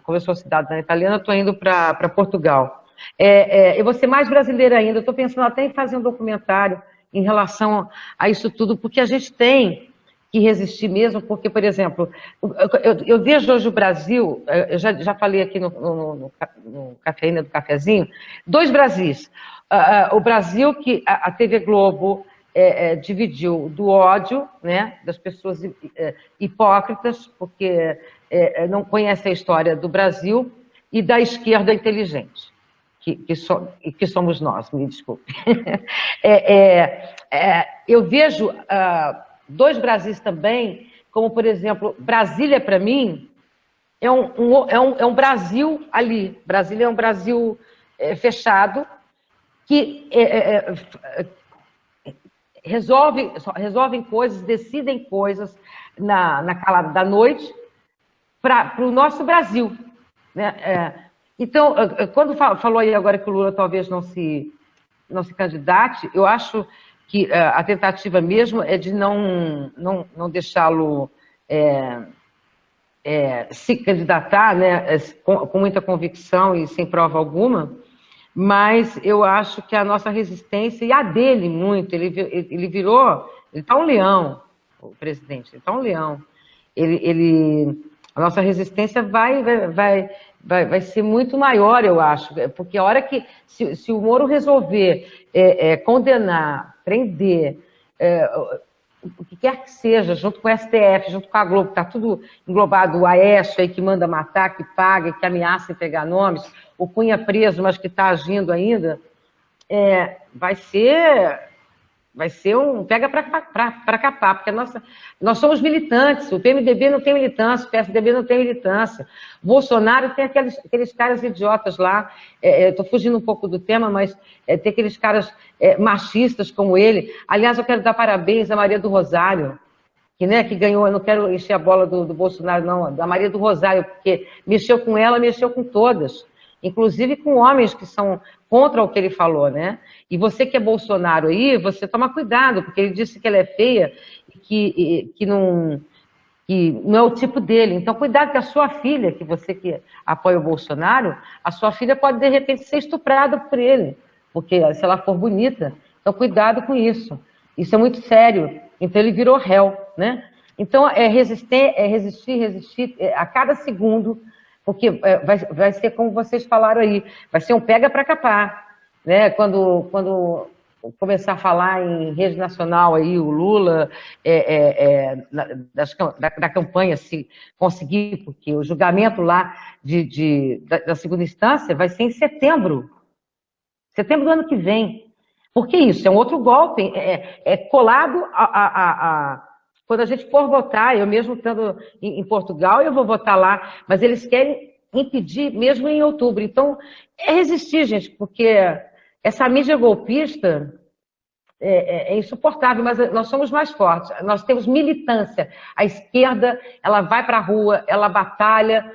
como eu sou cidadã italiana, estou indo para Portugal. Eu vou ser mais brasileira ainda, eu estou pensando até em fazer um documentário em relação a isso tudo, porque a gente tem resistir mesmo, porque, por exemplo, eu vejo hoje o Brasil, eu já falei aqui no Cafeína do Cafezinho, 2 Brasis. O Brasil que a TV Globo dividiu do ódio, né, das pessoas hipócritas, porque não conhecem a história do Brasil, e da esquerda inteligente, que somos nós, me desculpe. Eu vejo 2 Brasis também, como, por exemplo, Brasília, para mim, é um Brasil ali. Brasília é um Brasil fechado, que resolvem coisas, decidem coisas na calada da noite para o nosso Brasil. Né? Então, quando falou aí agora que o Lula talvez não se candidate, eu acho que a tentativa mesmo é de não deixá-lo se candidatar, né, com muita convicção e sem prova alguma, mas eu acho que a nossa resistência, e a dele muito, ele está um leão, o presidente, ele está um leão. A nossa resistência vai ser muito maior, eu acho, porque a hora que, se o Moro resolver condenar, prender, o que quer que seja, junto com o STF, junto com a Globo, está tudo englobado, o Aécio aí que manda matar, que paga, que ameaça em pegar nomes, o Cunha preso, mas que está agindo ainda, vai ser um pega para capar, porque nós somos militantes, o PMDB não tem militância, o PSDB não tem militância, o Bolsonaro tem aqueles caras idiotas lá, estou fugindo um pouco do tema, mas tem aqueles caras machistas como ele. Aliás, eu quero dar parabéns à Maria do Rosário, que ganhou, eu não quero encher a bola do Bolsonaro, não, da Maria do Rosário, porque mexeu com ela, mexeu com todas, inclusive com homens que são contra o que ele falou, né? E você que é Bolsonaro aí, você toma cuidado, porque ele disse que ela é feia e que não é o tipo dele. Então, cuidado que a sua filha, que você que apoia o Bolsonaro, a sua filha pode, de repente, ser estuprada por ele, porque se ela for bonita. Então, cuidado com isso. Isso é muito sério. Então, ele virou réu, né? Então, resistir a cada segundo, porque vai ser como vocês falaram aí, vai ser um pega para capar, né? Quando começar a falar em rede nacional aí, o Lula, da campanha, se conseguir, porque o julgamento lá da segunda instância vai ser em setembro do ano que vem. Por que isso? É um outro golpe, colado quando a gente for votar, eu mesmo estando em Portugal, eu vou votar lá, mas eles querem impedir mesmo em outubro. Então, resistir, gente, porque essa mídia golpista é insuportável, mas nós somos mais fortes, nós temos militância. A esquerda, ela vai para a rua, ela batalha,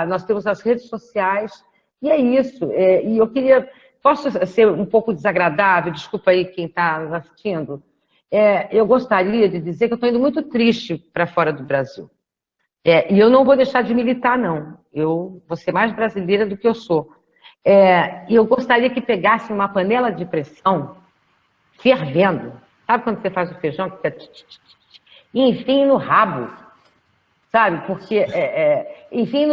nós temos as redes sociais, e é isso. E eu queria... Posso ser um pouco desagradável? Desculpa aí quem está nos assistindo. Eu gostaria de dizer que eu estou indo muito triste para fora do Brasil. E eu não vou deixar de militar, não. Eu vou ser mais brasileira do que eu sou. E eu gostaria que pegasse uma panela de pressão fervendo. Sabe quando você faz o feijão? E enfim no rabo. Sabe? Porque, enfim,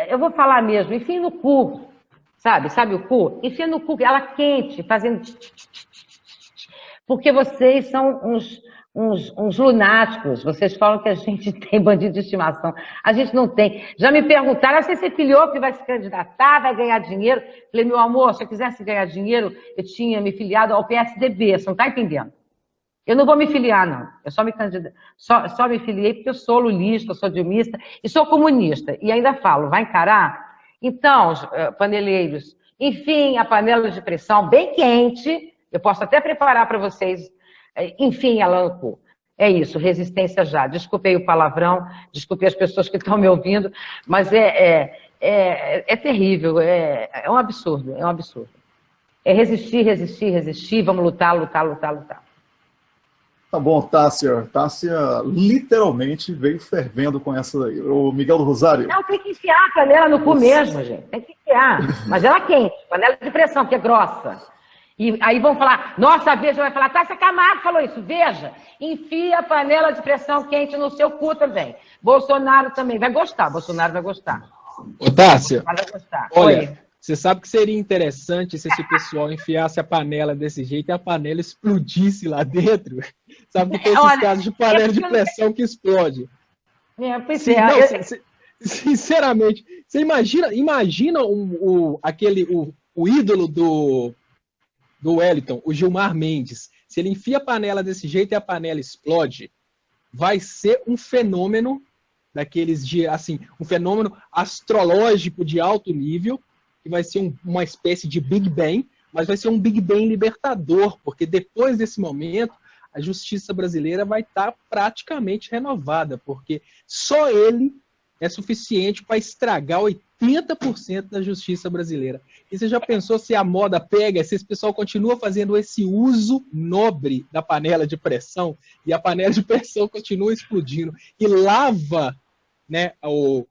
eu vou falar mesmo, enfim no cu. Sabe o cu? Enfia no cu, ela quente, fazendo... Porque vocês são uns lunáticos. Vocês falam que a gente tem bandido de estimação. A gente não tem. Já me perguntaram, se você filiou que vai se candidatar, vai ganhar dinheiro. Falei, meu amor, se eu quisesse ganhar dinheiro, eu tinha me filiado ao PSDB. Você não está entendendo? Eu não vou me filiar, não. Eu só me filiei porque eu sou lulista, sou dilmista e sou comunista. E ainda falo, vai encarar? Então, paneleiros, enfim, a panela de pressão bem quente, eu posso até preparar para vocês, enfim, Alan Cu. É isso, resistência já. Desculpei o palavrão, desculpei as pessoas que estão me ouvindo, mas é terrível, é um absurdo, é um absurdo. É resistir, vamos lutar. Tá bom, Tássia. Tássia literalmente veio fervendo com essa daí. O Miguel do Rosário. Não, tem que enfiar a panela no cu mesmo, gente. Tem que enfiar. Mas ela quente, panela de pressão, que é grossa. E aí vão falar, nossa, a Veja vai falar, Tássia Camargo falou isso, Veja, enfia a panela de pressão quente no seu cu também. Bolsonaro também vai gostar, Bolsonaro vai gostar. Ô, Tássia, Vai gostar. olha, Oi. você sabe que seria interessante se esse pessoal enfiasse a panela desse jeito e a panela explodisse lá dentro? Sabe que tem esses casos de panela de pressão que explode. Pois Sim, é. não, sinceramente, você imagina o ídolo do Wellington, o Gilmar Mendes, se ele enfia a panela desse jeito e a panela explode, vai ser um fenômeno daqueles de, assim, um fenômeno astrológico de alto nível, que vai ser uma espécie de Big Bang, mas vai ser um Big Bang libertador, porque depois desse momento, a justiça brasileira vai estar praticamente renovada, porque só ele é suficiente para estragar 80% da justiça brasileira. E você já pensou se a moda pega, se esse pessoal continua fazendo esse uso nobre da panela de pressão, e a panela de pressão continua explodindo, e lava, né, o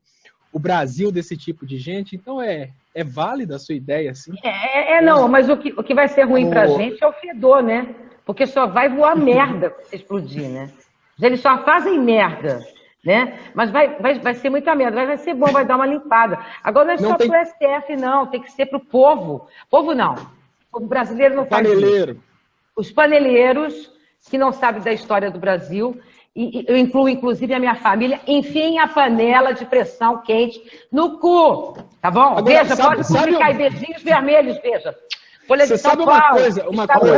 Brasil desse tipo de gente? Então é válida a sua ideia, assim? Não, mas o que vai ser ruim pra gente é o fedor, né? Porque só vai voar merda se explodir, né? Eles só fazem merda, né? Mas vai ser muita merda, vai ser bom, vai dar uma limpada. Agora não é só pro STF, não, tem que ser pro povo. Povo não. O povo brasileiro não faz isso. Os paneleiros, que não sabem da história do Brasil, e eu incluo, inclusive, a minha família, enfiem a panela de pressão quente no cu, tá bom? Agora, Veja, pode publicar aí beijinhos vermelhos, Veja. Folha de São Paulo, uma coisa.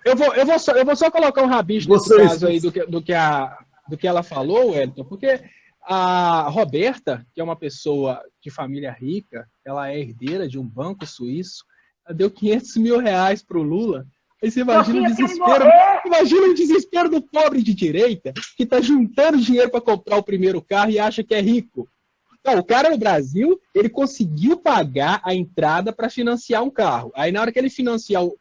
Eu vou só colocar um rabicho nesse caso aí do que ela falou, Wellington, porque a Roberta, que é uma pessoa de família rica, ela é herdeira de um banco suíço, ela deu R$500 mil para o Lula. Aí você imagina o desespero do pobre de direita que está juntando dinheiro para comprar o primeiro carro e acha que é rico. Não, o cara no Brasil, ele conseguiu pagar a entrada para financiar um carro. Aí na hora que ele financiou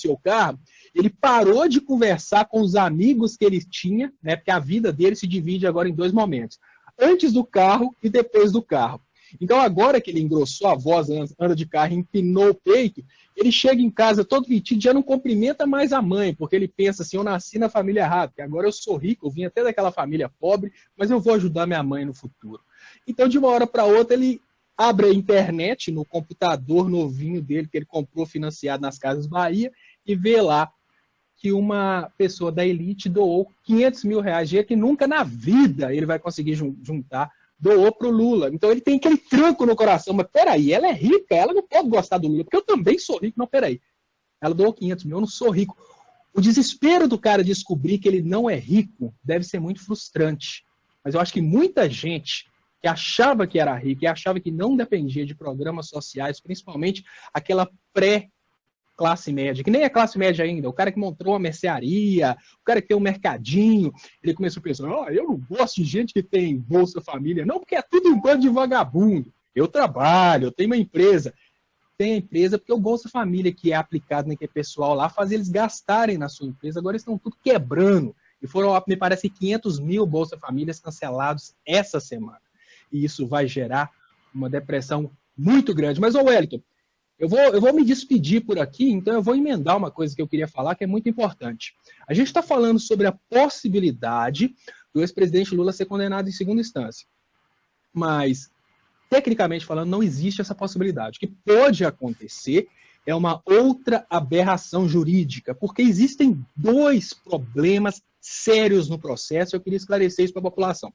o carro, ele parou de conversar com os amigos que ele tinha, né? Porque a vida dele se divide agora em 2 momentos. Antes do carro e depois do carro. Então agora que ele engrossou a voz, anda de carro e empinou o peito, ele chega em casa todo vestido, já não cumprimenta mais a mãe, porque ele pensa assim, eu nasci na família errada, porque agora eu sou rico, eu vim até daquela família pobre, mas eu vou ajudar minha mãe no futuro. Então, de uma hora para outra, ele abre a internet no computador novinho dele, que ele comprou financiado nas Casas Bahia, e vê lá que uma pessoa da elite doou R$500 mil, dinheiro que nunca na vida ele vai conseguir juntar, doou para o Lula. Então, ele tem aquele tranco no coração, mas peraí, ela é rica, ela não pode gostar do Lula, porque eu também sou rico. Não, peraí, ela doou 500 mil, eu não sou rico. O desespero do cara descobrir que ele não é rico deve ser muito frustrante. Mas eu acho que muita gente que achava que era rico e achava que não dependia de programas sociais, principalmente aquela pré-classe média, que nem é classe média ainda, o cara que montou uma mercearia, o cara que tem um mercadinho, ele começou a pensar, eu não gosto de gente que tem Bolsa Família, não, porque é tudo um bando de vagabundo. Eu trabalho, eu tenho uma empresa. Tem a empresa porque o Bolsa Família que é aplicado naquele pessoal lá faz eles gastarem na sua empresa, agora eles estão tudo quebrando. E foram, me parece, 500 mil Bolsa Famílias cancelados essa semana. E isso vai gerar uma depressão muito grande. Mas, Wellington, eu vou me despedir por aqui, então eu vou emendar uma coisa que eu queria falar, que é muito importante. A gente está falando sobre a possibilidade do ex-presidente Lula ser condenado em segunda instância. Mas, tecnicamente falando, não existe essa possibilidade. O que pode acontecer é uma outra aberração jurídica, porque existem 2 problemas sérios no processo, eu queria esclarecer isso para a população.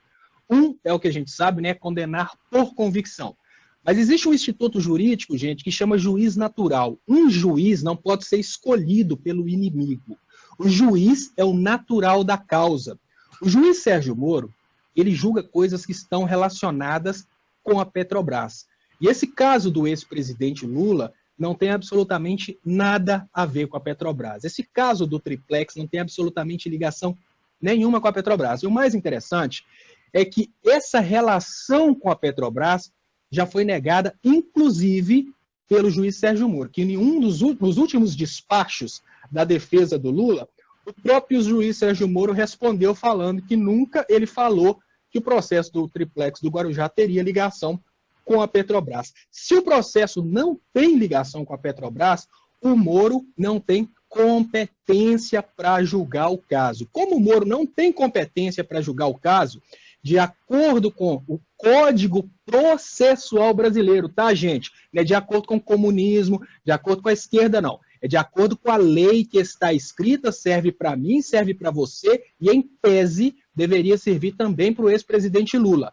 Um é o que a gente sabe, né, condenar por convicção. Mas existe um instituto jurídico, gente, que chama juiz natural. Um juiz não pode ser escolhido pelo inimigo. O juiz é o natural da causa. O juiz Sérgio Moro, ele julga coisas que estão relacionadas com a Petrobras. E esse caso do ex-presidente Lula não tem absolutamente nada a ver com a Petrobras. Esse caso do triplex não tem absolutamente ligação nenhuma com a Petrobras. E o mais interessante é que essa relação com a Petrobras já foi negada, inclusive, pelo juiz Sérgio Moro, que em nos últimos despachos da defesa do Lula, o próprio juiz Sérgio Moro respondeu falando que nunca ele falou que o processo do triplex do Guarujá teria ligação com a Petrobras. Se o processo não tem ligação com a Petrobras, o Moro não tem competência para julgar o caso. Como o Moro não tem competência para julgar o caso, de acordo com o Código Processual Brasileiro, tá, gente? Não é de acordo com o comunismo, de acordo com a esquerda, não. É de acordo com a lei que está escrita, serve para mim, serve para você, e em tese deveria servir também para o ex-presidente Lula.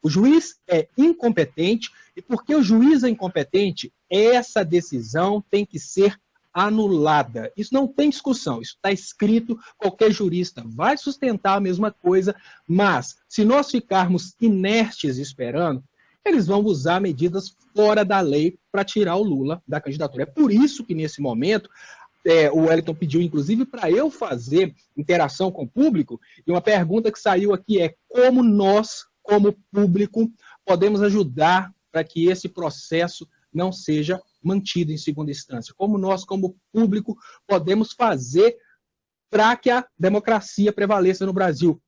O juiz é incompetente, e porque o juiz é incompetente, essa decisão tem que ser anulada. Isso não tem discussão, isso está escrito, qualquer jurista vai sustentar a mesma coisa, mas se nós ficarmos inertes esperando, eles vão usar medidas fora da lei para tirar o Lula da candidatura. É por isso que, nesse momento, o Wellington pediu, inclusive, para eu fazer interação com o público, e uma pergunta que saiu aqui é como nós, como público, podemos ajudar para que esse processo não seja mantido em segunda instância. Como nós, como público, podemos fazer para que a democracia prevaleça no Brasil.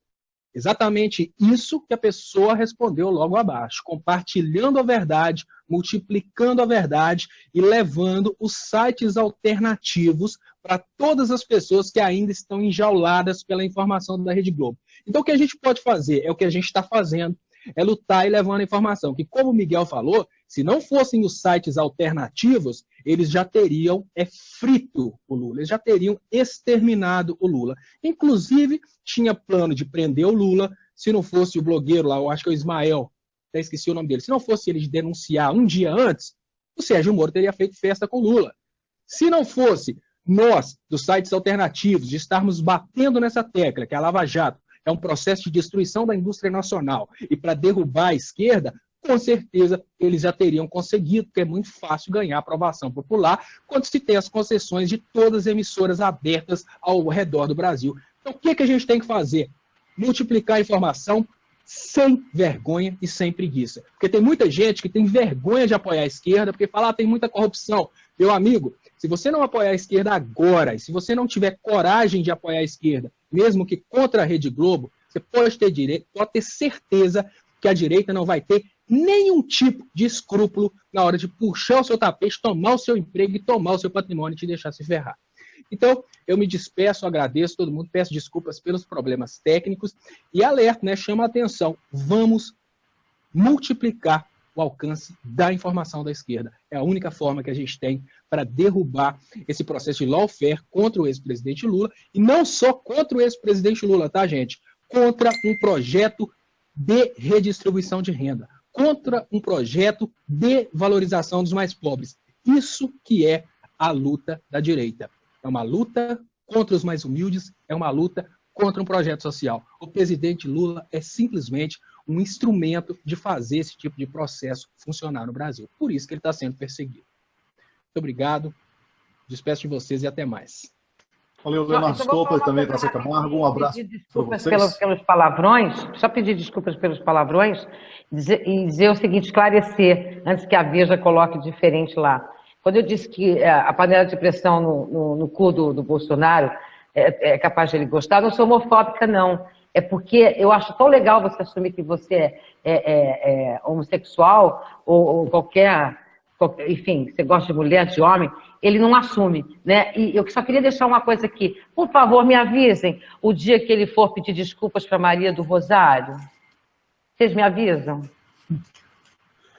Exatamente isso que a pessoa respondeu logo abaixo, compartilhando a verdade, multiplicando a verdade e levando os sites alternativos para todas as pessoas que ainda estão enjauladas pela informação da Rede Globo. Então, o que a gente pode fazer é o que a gente está fazendo, é lutar e levando a informação, que, como o Miguel falou, se não fossem os sites alternativos, eles já teriam frito o Lula, eles já teriam exterminado o Lula. Inclusive, tinha plano de prender o Lula, se não fosse o blogueiro lá, eu acho que é o Ismael, até esqueci o nome dele, se não fosse ele de denunciar um dia antes, o Sérgio Moro teria feito festa com o Lula. Se não fosse nós, dos sites alternativos, de estarmos batendo nessa tecla, que a Lava Jato é um processo de destruição da indústria nacional, e para derrubar a esquerda, com certeza eles já teriam conseguido, porque é muito fácil ganhar aprovação popular quando se tem as concessões de todas as emissoras abertas ao redor do Brasil. Então, o que a gente tem que fazer? Multiplicar a informação sem vergonha e sem preguiça. Porque tem muita gente que tem vergonha de apoiar a esquerda, porque fala, tem muita corrupção. Meu amigo, se você não apoiar a esquerda agora, e se você não tiver coragem de apoiar a esquerda, mesmo que contra a Rede Globo, você pode ter certeza que a direita não vai ter nenhum tipo de escrúpulo na hora de puxar o seu tapete, tomar o seu emprego e tomar o seu patrimônio e te deixar se ferrar. Então, eu me despeço, agradeço todo mundo, peço desculpas pelos problemas técnicos e alerto, né, chama a atenção, vamos multiplicar o alcance da informação da esquerda. É a única forma que a gente tem para derrubar esse processo de lawfare contra o ex-presidente Lula, e não só contra o ex-presidente Lula, tá, gente? Contra um projeto de redistribuição de renda, contra um projeto de valorização dos mais pobres. Isso que é a luta da direita. É uma luta contra os mais humildes, é uma luta contra um projeto social. O presidente Lula é simplesmente um instrumento de fazer esse tipo de processo funcionar no Brasil. Por isso que ele está sendo perseguido. Muito obrigado, despeço de vocês e até mais. Valeu, Leonardo Stolpa e também Tássia Camargo. Um abraço para vocês. Pelos palavrões, só pedir desculpas pelos palavrões e dizer o seguinte, esclarecer, antes que a Veja coloque diferente lá. Quando eu disse que a panela de pressão no cu do Bolsonaro é capaz de ele gostar, não sou homofóbica, não. É porque eu acho tão legal você assumir que você é homossexual ou qualquer, enfim, você gosta de mulher, de homem, ele não assume, né? E eu só queria deixar uma coisa aqui. Por favor, me avisem o dia que ele for pedir desculpas para Maria do Rosário. Vocês me avisam?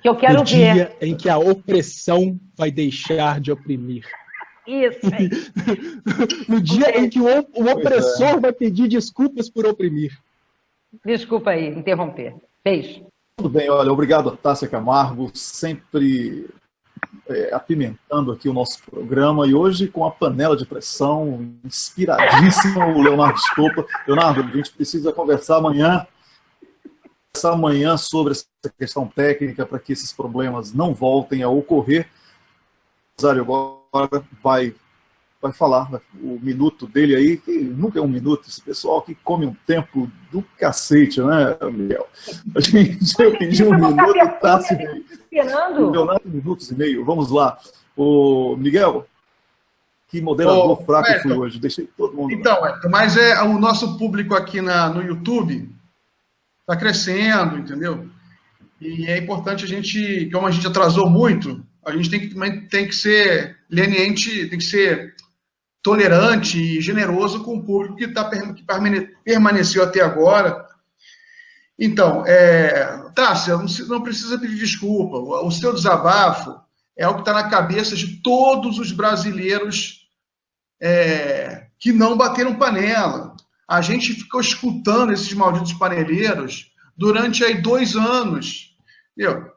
Que eu quero ver. O dia em que a opressão vai deixar de oprimir. Isso. No dia em que o opressor vai pedir desculpas por oprimir. Desculpa aí, interromper. Beijo. Tudo bem, olha, obrigado a Tássia Camargo, sempre apimentando aqui o nosso programa, e hoje com a panela de pressão, inspiradíssimo, o Leonardo Stolpa. Leonardo, a gente precisa conversar amanhã sobre essa questão técnica para que esses problemas não voltem a ocorrer. O Rosário agora vai falar o minuto dele aí, que nunca é um minuto, esse pessoal que come um tempo do cacete, né, Miguel? A gente pediu um minuto e está se esperando. Leonardo, minutos e meio. Vamos lá. O Miguel, que moderador fraco eu fui hoje, deixei todo mundo. Então, mas o nosso público aqui no YouTube está crescendo, entendeu? E é importante a gente, como a gente atrasou muito, a gente tem que ser leniente, tem que ser tolerante e generoso com o público que permaneceu até agora. Então, Tássia, não precisa pedir desculpa. O seu desabafo é o que está na cabeça de todos os brasileiros que não bateram panela. A gente ficou escutando esses malditos paneleiros durante aí 2 anos. Entendeu?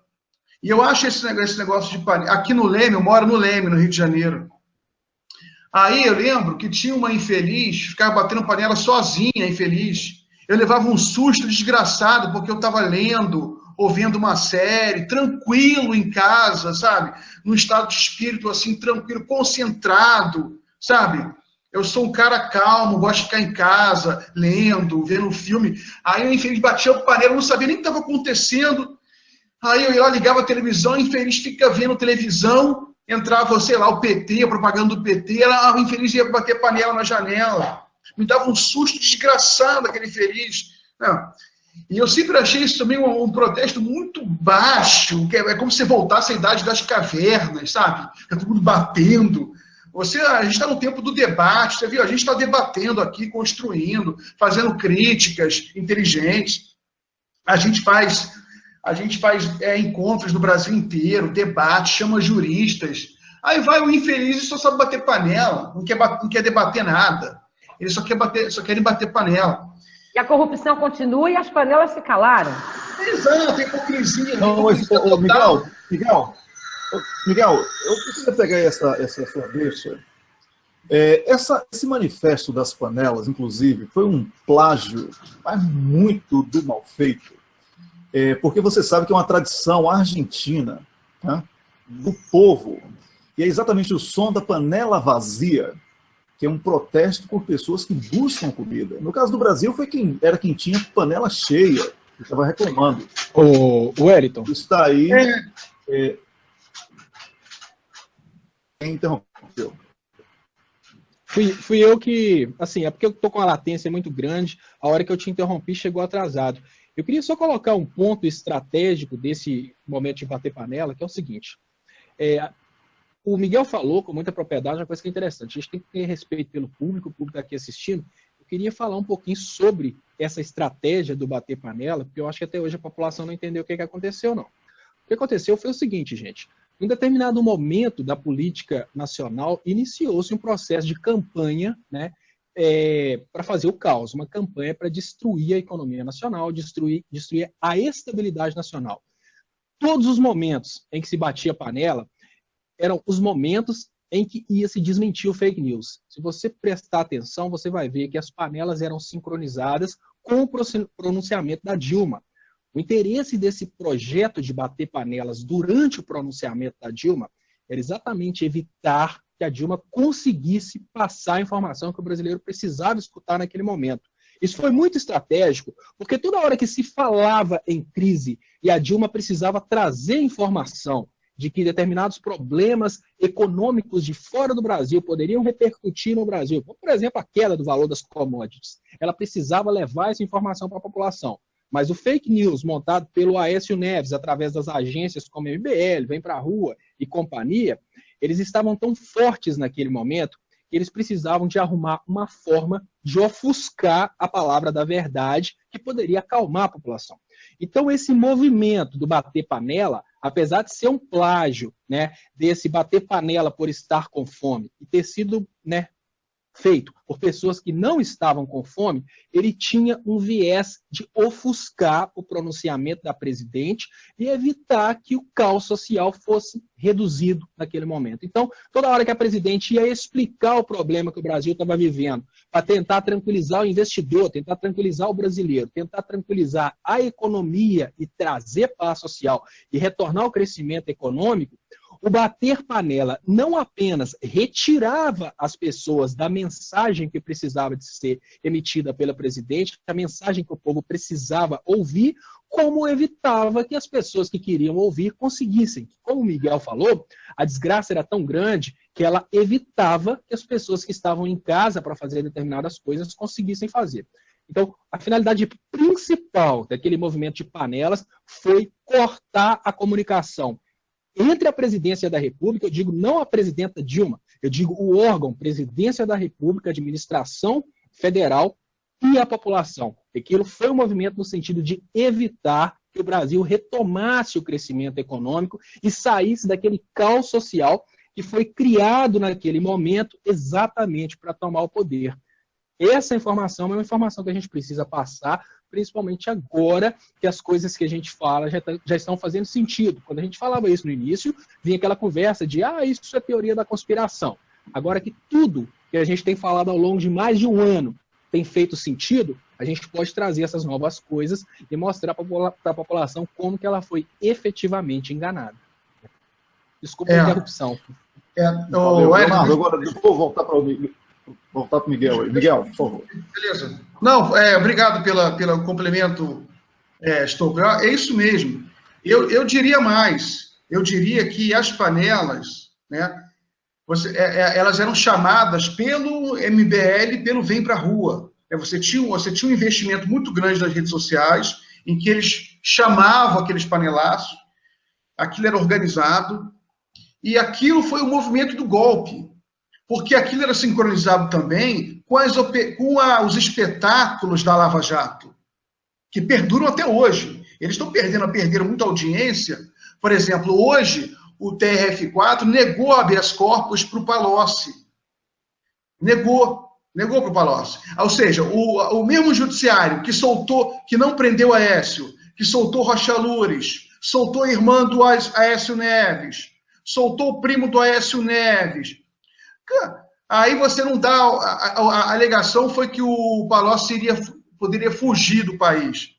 E eu acho esse negócio de panela... Aqui no Leme, eu moro no Leme, no Rio de Janeiro. Aí eu lembro que tinha uma infeliz, ficava batendo panela sozinha, infeliz. Eu levava um susto desgraçado, porque eu estava lendo, ouvindo uma série, tranquilo em casa, sabe? Num estado de espírito, assim, tranquilo, concentrado, sabe? Eu sou um cara calmo, gosto de ficar em casa, lendo, vendo um filme. Aí o infeliz batia o panela, eu não sabia nem o que estava acontecendo. Aí eu ia lá, ligava a televisão, o infeliz fica vendo televisão, entrava, sei lá, o PT, a propaganda do PT, o infeliz ia bater panela na janela. Me dava um susto desgraçado aquele infeliz. Não. E eu sempre achei isso também um protesto muito baixo, que é como se voltasse à idade das cavernas, sabe? É todo mundo batendo. A gente está no tempo do debate, você viu? A gente está debatendo aqui, construindo, fazendo críticas inteligentes. A gente faz encontros no Brasil inteiro, debate, chama juristas. Aí vai o infeliz e só sabe bater panela, não quer debater nada. Eles só querem bater panela. E a corrupção continua e as panelas se calaram. Exato, hipocrisia. Não, mas, Miguel, eu queria pegar essa sua deixa. Esse manifesto das panelas, inclusive, foi um plágio, mas muito do mal feito. Porque você sabe que é uma tradição argentina, né, do povo. E é exatamente o som da panela vazia, que é um protesto por pessoas que buscam comida. No caso do Brasil, era quem tinha panela cheia, que estava reclamando. O Wellington. Isso está aí. Interrompeu. Fui eu que, assim, é porque eu estou com uma latência muito grande, a hora que eu te interrompi chegou atrasado. Eu queria só colocar um ponto estratégico desse momento de bater panela, que é o seguinte. O Miguel falou com muita propriedade uma coisa que é interessante. A gente tem que ter respeito pelo público, o público está aqui assistindo. Eu queria falar um pouquinho sobre essa estratégia do bater panela, porque eu acho que até hoje a população não entendeu o que aconteceu, não. O que aconteceu foi o seguinte, gente. Em um determinado momento da política nacional, iniciou-se um processo de campanha, né, para fazer o caos, uma campanha para destruir a economia nacional, destruir a estabilidade nacional. Todos os momentos em que se batia panela eram os momentos em que ia se desmentir o fake news. Se você prestar atenção, você vai ver que as panelas eram sincronizadas com o pronunciamento da Dilma. O interesse desse projeto de bater panelas durante o pronunciamento da Dilma era exatamente evitar que a Dilma conseguisse passar a informação que o brasileiro precisava escutar naquele momento. Isso foi muito estratégico, porque toda hora que se falava em crise e a Dilma precisava trazer informação de que determinados problemas econômicos de fora do Brasil poderiam repercutir no Brasil, como, por exemplo, a queda do valor das commodities, ela precisava levar essa informação para a população. Mas o fake news montado pelo Aécio Neves, através das agências como MBL, Vem Pra Rua e companhia, eles estavam tão fortes naquele momento que eles precisavam de arrumar uma forma de ofuscar a palavra da verdade que poderia acalmar a população. Então, esse movimento do bater panela, apesar de ser um plágio, né, desse bater panela por estar com fome e ter sido, né, feito por pessoas que não estavam com fome, ele tinha um viés de ofuscar o pronunciamento da presidente e evitar que o caos social fosse reduzido naquele momento. Então, toda hora que a presidente ia explicar o problema que o Brasil estava vivendo, para tentar tranquilizar o investidor, tentar tranquilizar o brasileiro, tentar tranquilizar a economia e trazer paz social e retornar ao crescimento econômico, o bater panela não apenas retirava as pessoas da mensagem que precisava de ser emitida pela presidente, a mensagem que o povo precisava ouvir, como evitava que as pessoas que queriam ouvir conseguissem. Como o Miguel falou, a desgraça era tão grande que ela evitava que as pessoas que estavam em casa para fazer determinadas coisas conseguissem fazer. Então, a finalidade principal daquele movimento de panelas foi cortar a comunicação entre a presidência da República, eu digo não a presidenta Dilma, eu digo o órgão, presidência da República, administração federal e a população. Aquilo foi um movimento no sentido de evitar que o Brasil retomasse o crescimento econômico e saísse daquele caos social que foi criado naquele momento exatamente para tomar o poder. Essa informação é uma informação que a gente precisa passar, principalmente agora que as coisas que a gente fala já estão fazendo sentido. Quando a gente falava isso no início, vinha aquela conversa de isso é teoria da conspiração. Agora que tudo que a gente tem falado ao longo de mais de um ano tem feito sentido, a gente pode trazer essas novas coisas e mostrar para a população como que ela foi efetivamente enganada. Desculpa a interrupção. Leonardo, agora eu vou voltar para o Miguel. Miguel, por favor. Beleza. Não, obrigado pelo complemento, Stolper. É isso mesmo. Eu diria mais. Eu diria que as panelas, né, elas eram chamadas pelo MBL, pelo Vem Pra Rua. Você tinha um investimento muito grande nas redes sociais, em que eles chamavam aqueles panelaços, aquilo era organizado, e aquilo foi o movimento do golpe, porque aquilo era sincronizado também com os espetáculos da Lava Jato, que perduram até hoje. Eles estão perderam muita audiência. Por exemplo, hoje, o TRF4 negou habeas corpus para o Palocci. Negou para o Palocci. Ou seja, o mesmo judiciário que não prendeu Aécio, que soltou Rocha Loures, soltou a irmã do Aécio Neves, soltou o primo do Aécio Neves. Aí você não dá... A alegação foi que o Palocci poderia fugir do país.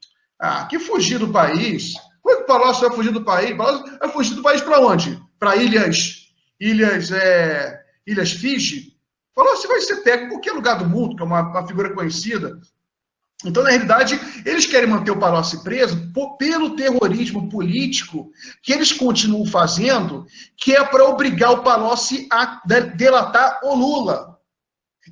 Que fugir do país? Como é que o Palocci vai fugir do país? O Palocci vai fugir do país para onde? Para Ilhas Fiji? O Palocci vai ser pego em qualquer lugar do mundo, que é uma figura conhecida. Então, na realidade, eles querem manter o Palocci preso pelo terrorismo político que eles continuam fazendo, que é para obrigar o Palocci a delatar o Lula.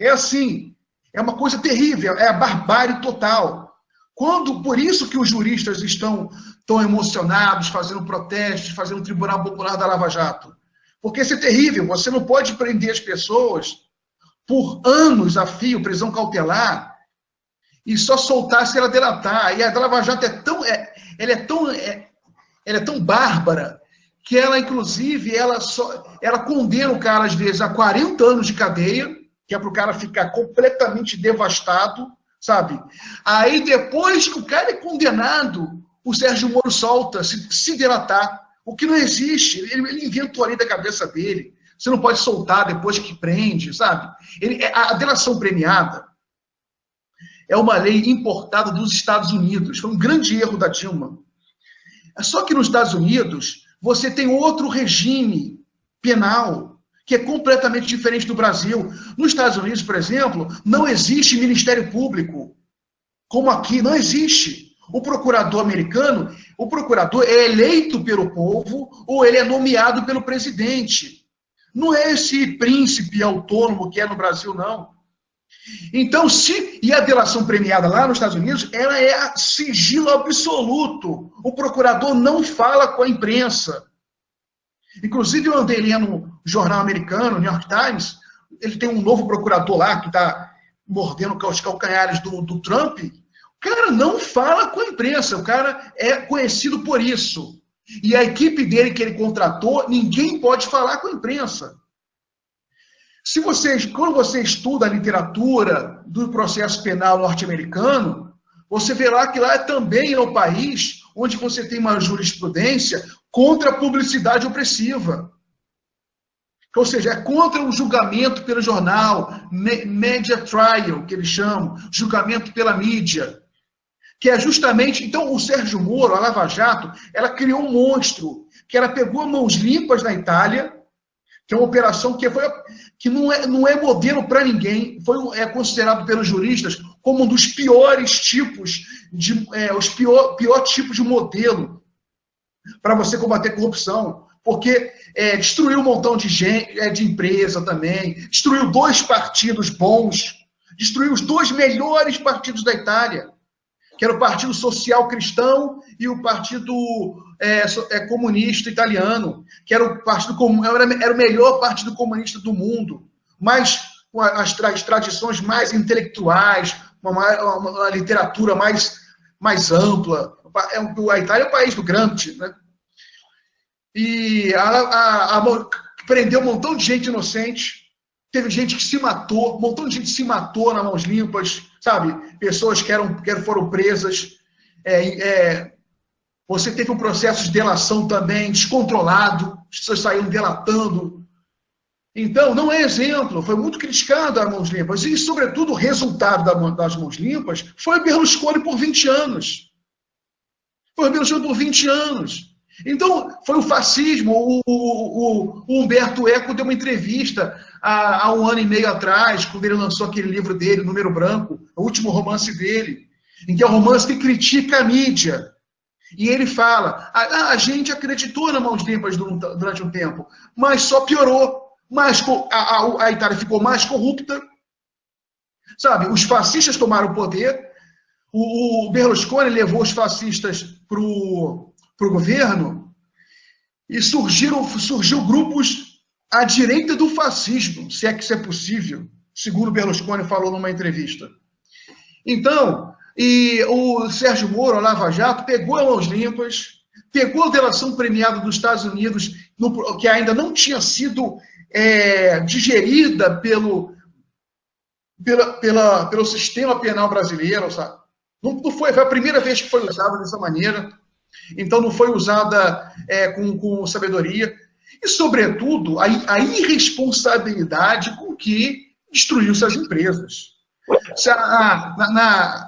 É assim, é uma coisa terrível, é a barbárie total. Por isso que os juristas estão tão emocionados, fazendo protestos, fazendo o Tribunal Popular da Lava Jato. Porque isso é terrível, você não pode prender as pessoas por anos a fio, prisão cautelar, e só soltar se ela delatar. E a Lava Jato é tão bárbara que ela, inclusive, ela condena o cara, às vezes, a 40 anos de cadeia, que é para o cara ficar completamente devastado, sabe? Aí, depois que o cara é condenado, o Sérgio Moro solta, se delatar. O que não existe. Ele inventou ali da cabeça dele. Você não pode soltar depois que prende, sabe? A delação premiada é uma lei importada dos Estados Unidos. Foi um grande erro da Dilma. Só que nos Estados Unidos, você tem outro regime penal que é completamente diferente do Brasil. Nos Estados Unidos, por exemplo, não existe Ministério Público. Como aqui, não existe. O procurador americano, o procurador é eleito pelo povo ou ele é nomeado pelo presidente. Não é esse príncipe autônomo que é no Brasil, não. Então, e a delação premiada lá nos Estados Unidos, ela é sigilo absoluto. O procurador não fala com a imprensa. Inclusive, eu andei lendo no jornal americano, New York Times, ele tem um novo procurador lá que está mordendo os calcanhares do Trump. O cara não fala com a imprensa, o cara é conhecido por isso. E a equipe dele que ele contratou, ninguém pode falar com a imprensa. Quando você estuda a literatura do processo penal norte-americano, você verá que lá também é o país onde você tem uma jurisprudência contra a publicidade opressiva. Ou seja, é contra o julgamento pelo jornal, media trial, que eles chamam, julgamento pela mídia. Que é justamente... Então, o Sérgio Moro, a Lava Jato, ela criou um monstro, que ela pegou mãos limpas na Itália, que é uma operação que não é modelo para ninguém, é considerado pelos juristas como um dos piores tipos, pior tipo de modelo para você combater corrupção, porque destruiu um montão de empresa também, destruiu 2 partidos bons, Destruiu os dois melhores partidos da Itália, que era o Partido Social Cristão e o Partido Comunista Italiano, que era era o melhor partido comunista do mundo, mas com as tradições mais intelectuais, uma literatura mais ampla. A Itália é o país do Gramsci, né? E prendeu um montão de gente inocente, teve gente que se matou, um montão de gente se matou nas mãos limpas, sabe? Pessoas que foram presas. Você teve um processo de delação também descontrolado, as pessoas saíram delatando. Então, não é exemplo, foi muito criticado as mãos limpas. E, sobretudo, o resultado das mãos limpas foi o Berlusconi por 20 anos. Foi o Berlusconi por 20 anos. Então, foi o fascismo. O Humberto Eco deu uma entrevista há 1 ano e meio atrás, quando ele lançou aquele livro dele, Número Branco, o último romance dele, em que é um romance que critica a mídia. E ele fala, a gente acreditou nas mãos limpas durante um tempo, mas só piorou. A Itália ficou mais corrupta. Sabe, os fascistas tomaram o poder, o Berlusconi levou os fascistas para o governo e surgiu grupos à direita do fascismo, se é que isso é possível, segundo o Berlusconi falou numa entrevista. Então, e o Sérgio Moro, a Lava Jato, pegou as mãos limpas, pegou a delação premiada dos Estados Unidos, que ainda não tinha sido digerida pelo sistema penal brasileiro, sabe? Não foi a primeira vez que foi usada dessa maneira, então não foi usada com sabedoria, e, sobretudo, a irresponsabilidade com que destruiu-se as empresas.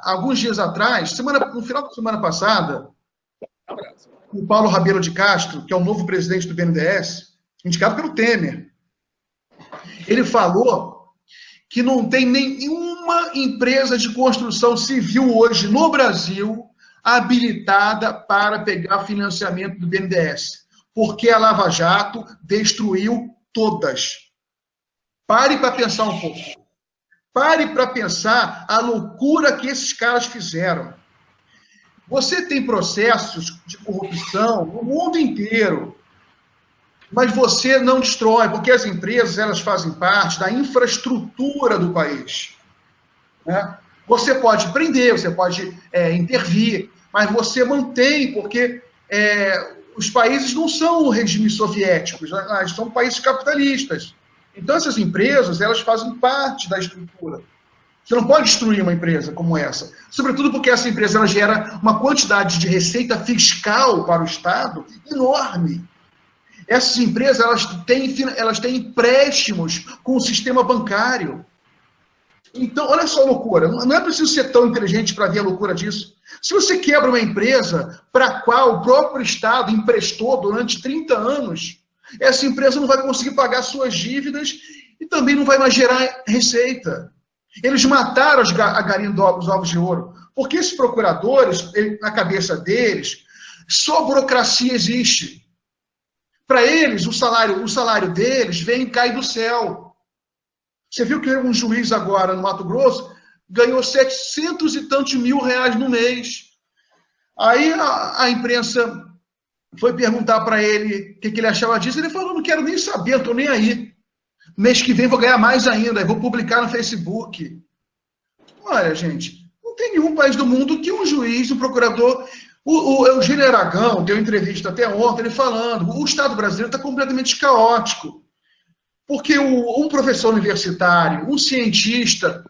Alguns dias atrás, no final da semana passada, o Paulo Rabelo de Castro, que é o novo presidente do BNDES, indicado pelo Temer, ele falou que não tem nenhuma empresa de construção civil hoje no Brasil habilitada para pegar financiamento do BNDES, porque a Lava Jato destruiu todas. Pare para pensar um pouco. Pare para pensar a loucura que esses caras fizeram. Você tem processos de corrupção no mundo inteiro, mas você não destrói, porque as empresas elas fazem parte da infraestrutura do país. Né? Você pode prender, você pode intervir, mas você mantém, porque os países não são regimes soviéticos, são países capitalistas. Então, essas empresas, elas fazem parte da estrutura. Você não pode destruir uma empresa como essa. Sobretudo porque essa empresa ela gera uma quantidade de receita fiscal para o Estado enorme. Essas empresas elas têm empréstimos com o sistema bancário. Então, olha só a loucura. Não é preciso ser tão inteligente para ver a loucura disso. Se você quebra uma empresa para a qual o próprio Estado emprestou durante 30 anos, essa empresa não vai conseguir pagar suas dívidas e também não vai mais gerar receita. Eles mataram a galinha dos ovos de ouro, porque esses procuradores, na cabeça deles, só burocracia existe. Para eles, o salário deles cai do céu. Você viu que um juiz agora no Mato Grosso ganhou 700 e tantos mil reais no mês. Aí a imprensa foi perguntar para ele o que ele achava disso. Ele falou, não quero nem saber, não estou nem aí. Mês que vem vou ganhar mais ainda, vou publicar no Facebook. Olha, gente, não tem nenhum país do mundo que um juiz, um procurador... O Eugênio Aragão deu entrevista até ontem, ele falando, o Estado brasileiro está completamente caótico. Porque um professor universitário, um cientista,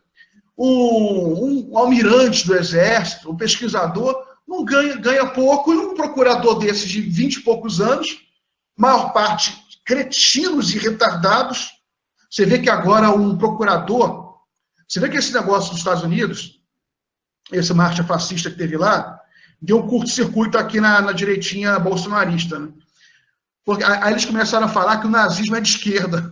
um almirante do Exército, um pesquisador, não ganha pouco, e um procurador desses de 20 e poucos anos, maior parte cretinos e retardados. Você vê que agora um procurador, você vê que esse negócio dos Estados Unidos, essa marcha fascista que teve lá, deu um curto-circuito aqui na direitinha bolsonarista. Né? Porque, aí eles começaram a falar que o nazismo é de esquerda.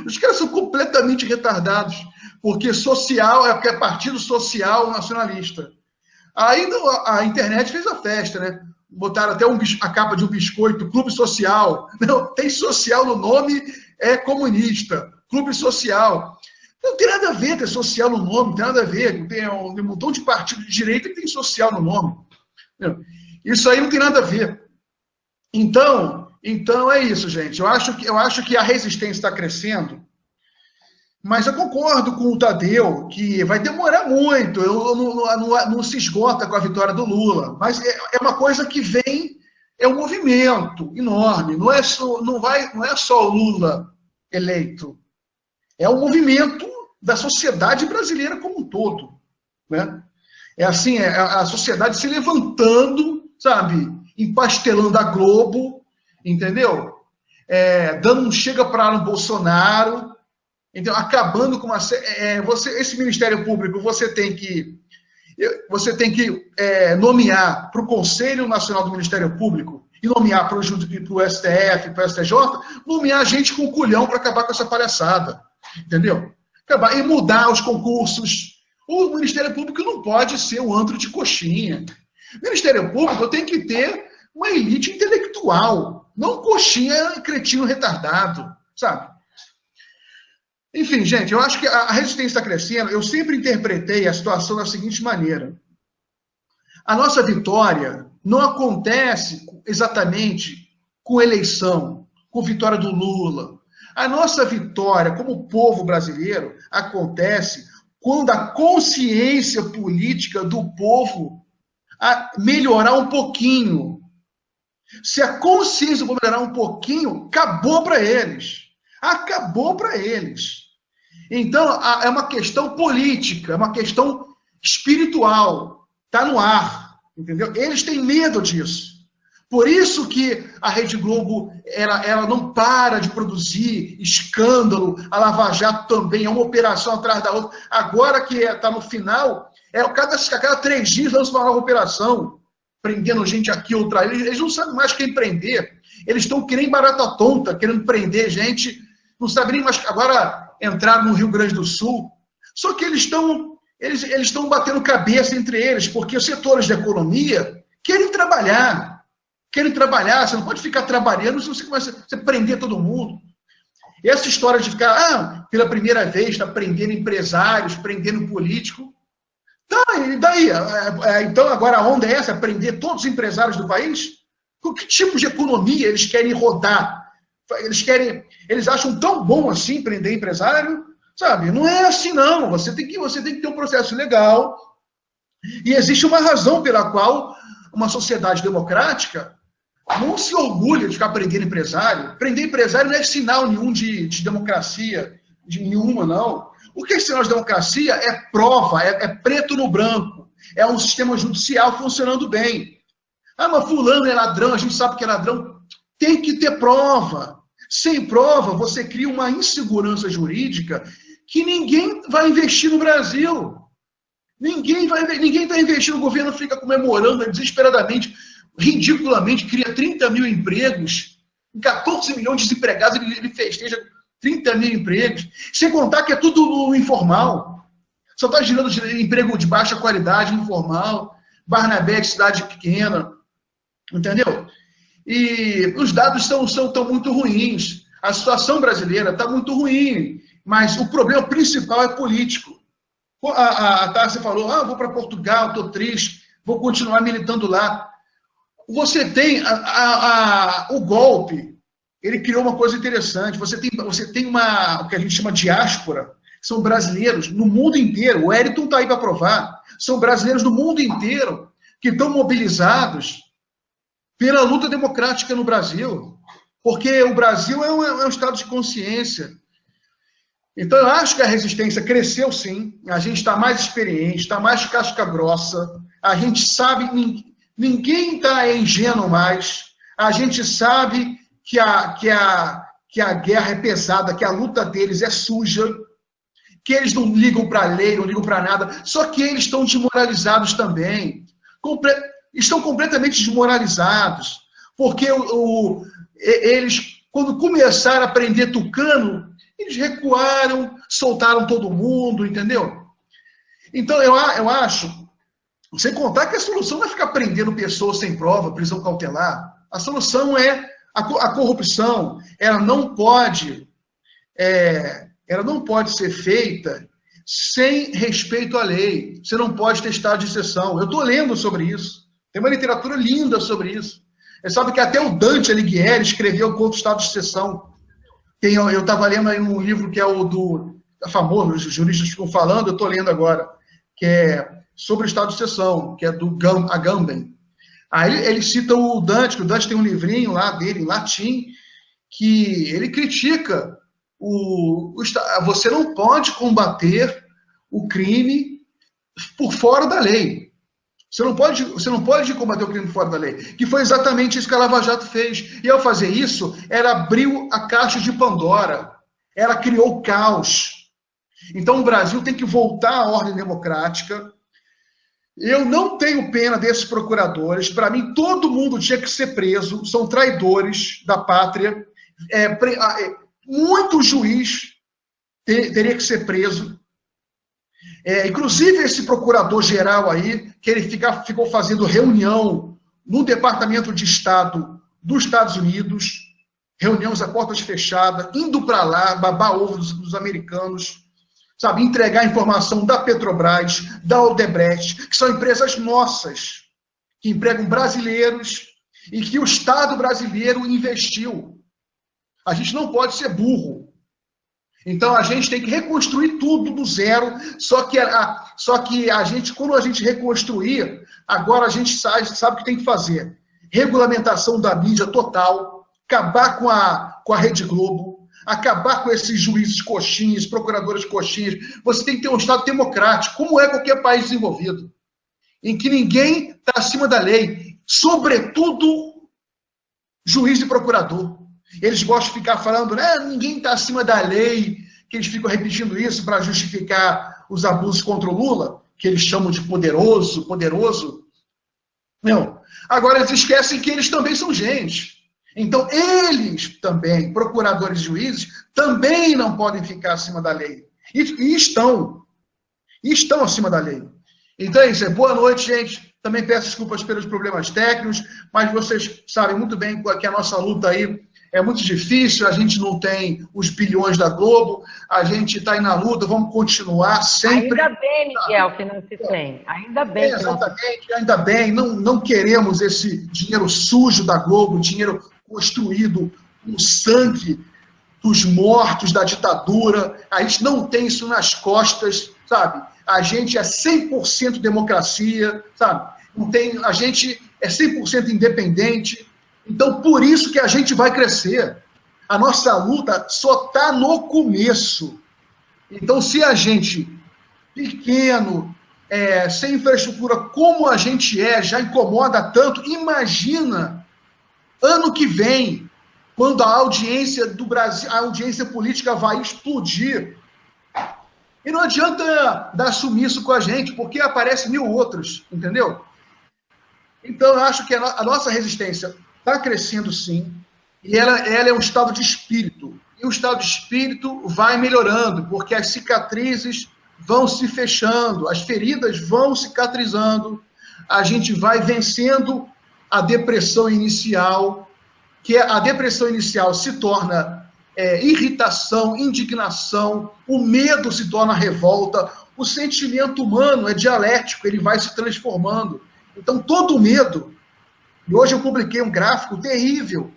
Os caras são completamente retardados, porque social porque é partido social nacionalista. Aí a internet fez a festa, né? Botaram até a capa de um biscoito, Clube Social. Não, tem social no nome, é comunista. Clube Social. Não tem nada a ver ter social no nome, não tem nada a ver. Tem um montão de partido de direita que tem social no nome. Isso aí não tem nada a ver. Então é isso, gente. Eu acho que a resistência está crescendo, mas eu concordo com o Tadeu que vai demorar muito, não se esgota com a vitória do Lula, mas é uma coisa que vem, é um movimento enorme, não é só o Lula eleito, é um movimento da sociedade brasileira como um todo, né? É assim, é a sociedade se levantando, sabe, empastelando a Globo, entendeu? Dando um chega para no Bolsonaro, então, acabando com uma... esse Ministério Público, você tem que nomear para o Conselho Nacional do Ministério Público e nomear para o STF, para o STJ, nomear gente com culhão para acabar com essa palhaçada, entendeu? Acabar e mudar os concursos. O Ministério Público não pode ser um antro de coxinha. O Ministério Público tem que ter uma elite intelectual, não coxinha cretino retardado, sabe? Enfim, gente, eu acho que a resistência está crescendo. Eu sempre interpretei a situação da seguinte maneira. A nossa vitória não acontece exatamente com eleição, com vitória do Lula. A nossa vitória como povo brasileiro acontece quando a consciência política do povo melhorar um pouquinho. Se a consciência for melhorar um pouquinho, acabou para eles. Acabou para eles. Então, é uma questão política, é uma questão espiritual. Está no ar, entendeu? Eles têm medo disso. Por isso que a Rede Globo ela não para de produzir escândalo, a Lava Jato também, é uma operação atrás da outra. Agora que está no final, a cada 3 dias lança uma nova operação, prendendo gente aqui, outra ali. Eles não sabem mais quem prender. Eles estão que nem barata tonta, querendo prender gente, não sabem nem mais. Agora entraram no Rio Grande do Sul. Só que eles estão batendo cabeça entre eles, porque os setores da economia querem trabalhar. Você não pode ficar trabalhando se você começa a prender todo mundo. Essa história de ficar, pela primeira vez, está prendendo empresários, prendendo político. Tá, e daí? Então agora a onda é essa, prender todos os empresários do país? Com que tipo de economia eles querem rodar? Eles acham tão bom assim prender empresário, sabe? Não é assim, não. Você tem que ter um processo legal. E existe uma razão pela qual uma sociedade democrática não se orgulha de ficar prendendo empresário. Prender empresário não é sinal nenhum de democracia, de nenhuma, não. O que é sinal de democracia é prova, é preto no branco. É um sistema judicial funcionando bem. Mas fulano é ladrão, a gente sabe que é ladrão. Tem que ter prova. Sem prova, você cria uma insegurança jurídica que ninguém vai investir no Brasil. Ninguém está investindo, o governo fica comemorando desesperadamente, ridiculamente, cria 30 mil empregos, 14 milhões de desempregados, ele festeja 30 mil empregos, sem contar que é tudo no informal. Só está girando emprego de baixa qualidade, informal, Barnabé, cidade pequena, entendeu? E os dados estão muito ruins. A situação brasileira está muito ruim, mas o problema principal é político. A Tássia falou, vou para Portugal, estou triste, vou continuar militando lá. Você tem o golpe, ele criou uma coisa interessante. Você tem o que a gente chama de diáspora, são brasileiros no mundo inteiro. O Wellington está aí para provar. São brasileiros no mundo inteiro que estão mobilizados pela luta democrática no Brasil. Porque o Brasil é um estado de consciência. Então, eu acho que a resistência cresceu, sim. A gente está mais experiente, está mais casca grossa. A gente sabe, ninguém está ingênuo mais. A gente sabe que a guerra é pesada, que a luta deles é suja, que eles não ligam para a lei, não ligam para nada. Só que eles estão desmoralizados também. Estão completamente desmoralizados. Porque eles, quando começaram a prender tucano, eles recuaram, soltaram todo mundo, entendeu? Então, eu acho, sem contar que a solução não é ficar prendendo pessoas sem prova, prisão cautelar. A solução é a corrupção. Ela não pode ela não pode ser feita sem respeito à lei. Você não pode ter estado de exceção. Eu estou lendo sobre isso. Tem uma literatura linda sobre isso. Você sabe que até o Dante Alighieri escreveu contra o estado de exceção. Eu estava lendo aí um livro que é o do... É famoso, os juristas ficam falando, eu estou lendo agora, que é sobre o estado de exceção, que é do Agamben. Aí ele cita o Dante, que o Dante tem um livrinho lá dele, em latim, que ele critica você não pode combater o crime por fora da lei. Você não pode combater o crime por fora da lei. Que foi exatamente isso que a Lava Jato fez. E ao fazer isso, ela abriu a caixa de Pandora. Ela criou caos. Então o Brasil tem que voltar à ordem democrática. Eu não tenho pena desses procuradores. Para mim, todo mundo tinha que ser preso. São traidores da pátria. Muito juiz teria que ser preso. Inclusive esse procurador-geral aí, que ele ficou fazendo reunião no Departamento de Estado dos Estados Unidos, reuniões a portas fechadas, indo para lá, babar ovo dos americanos, sabe, entregar informação da Petrobras, da Odebrecht, que são empresas nossas, que empregam brasileiros e que o Estado brasileiro investiu. A gente não pode ser burro. Então, a gente tem que reconstruir tudo do zero, só que a gente, quando a gente reconstruir, agora a gente sabe o que tem que fazer. Regulamentação da mídia total, acabar com a Rede Globo, acabar com esses juízes coxinhas, procuradores coxinhas. Você tem que ter um Estado democrático, como é qualquer país desenvolvido, em que ninguém está acima da lei, sobretudo juiz e procurador. Eles gostam de ficar falando, né, ninguém está acima da lei, que eles ficam repetindo isso para justificar os abusos contra o Lula, que eles chamam de poderoso. Não. Agora eles esquecem que eles também são gente. Então eles também, procuradores e juízes, também não podem ficar acima da lei. E estão acima da lei. Então é isso. Boa noite, gente. Também peço desculpas pelos problemas técnicos, mas vocês sabem muito bem que a nossa luta aí é muito difícil, a gente não tem os bilhões da Globo, a gente está aí na luta, vamos continuar sempre. Ainda bem, Miguel, que não se tem. Ainda bem. Exatamente, ainda bem. Não queremos esse dinheiro sujo da Globo, dinheiro construído com sangue dos mortos da ditadura. A gente não tem isso nas costas, sabe? A gente é 100% democracia, sabe? A gente é 100% independente. Então, por isso que a gente vai crescer. A nossa luta só está no começo. Então, se a gente, pequeno, sem infraestrutura, como a gente já incomoda tanto, imagina ano que vem, quando a audiência do Brasil, a audiência política vai explodir. E não adianta dar sumiço com a gente, porque aparecem 1000 outros, entendeu? Então, eu acho que a nossa resistência está crescendo, sim, e ela é um estado de espírito. E o estado de espírito vai melhorando, porque as cicatrizes vão se fechando, as feridas vão cicatrizando, a gente vai vencendo a depressão inicial, que a depressão inicial se torna irritação, indignação, o medo se torna revolta, o sentimento humano é dialético, ele vai se transformando. Então, todo medo. E hoje eu publiquei um gráfico terrível,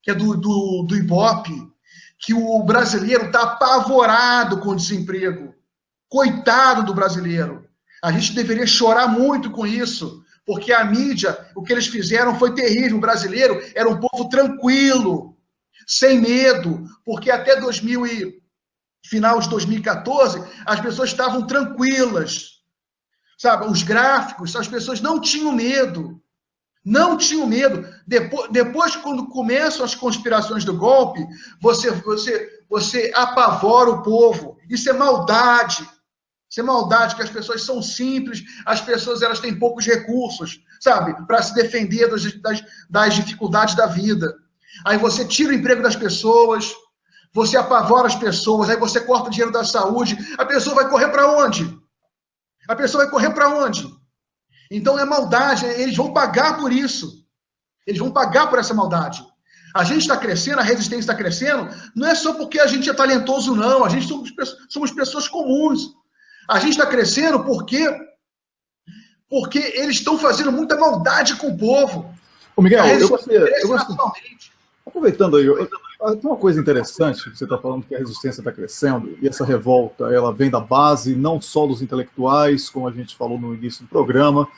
que é do Ibope, que o brasileiro está apavorado com o desemprego. Coitado do brasileiro. A gente deveria chorar muito com isso, porque a mídia, o que eles fizeram foi terrível. O brasileiro era um povo tranquilo, sem medo, porque até final de 2014, as pessoas estavam tranquilas. Sabe, os gráficos, as pessoas não tinham medo. Não tinham medo. Depois, quando começam as conspirações do golpe, você apavora o povo. Isso é maldade. Isso é maldade, que as pessoas são simples, as pessoas elas têm poucos recursos, sabe, para se defender das dificuldades da vida. Aí você tira o emprego das pessoas, você apavora as pessoas, aí você corta o dinheiro da saúde. A pessoa vai correr para onde? A pessoa vai correr para onde? Então é maldade, eles vão pagar por isso. Eles vão pagar por essa maldade. A gente está crescendo, a resistência está crescendo, não é só porque a gente é talentoso, não. A gente somos pessoas comuns. A gente está crescendo porque eles estão fazendo muita maldade com o povo. Ô Miguel, eu gostaria, aproveitando aí, tem uma coisa interessante, você está falando que a resistência está crescendo, e essa revolta, ela vem da base, não só dos intelectuais, como a gente falou no início do programa,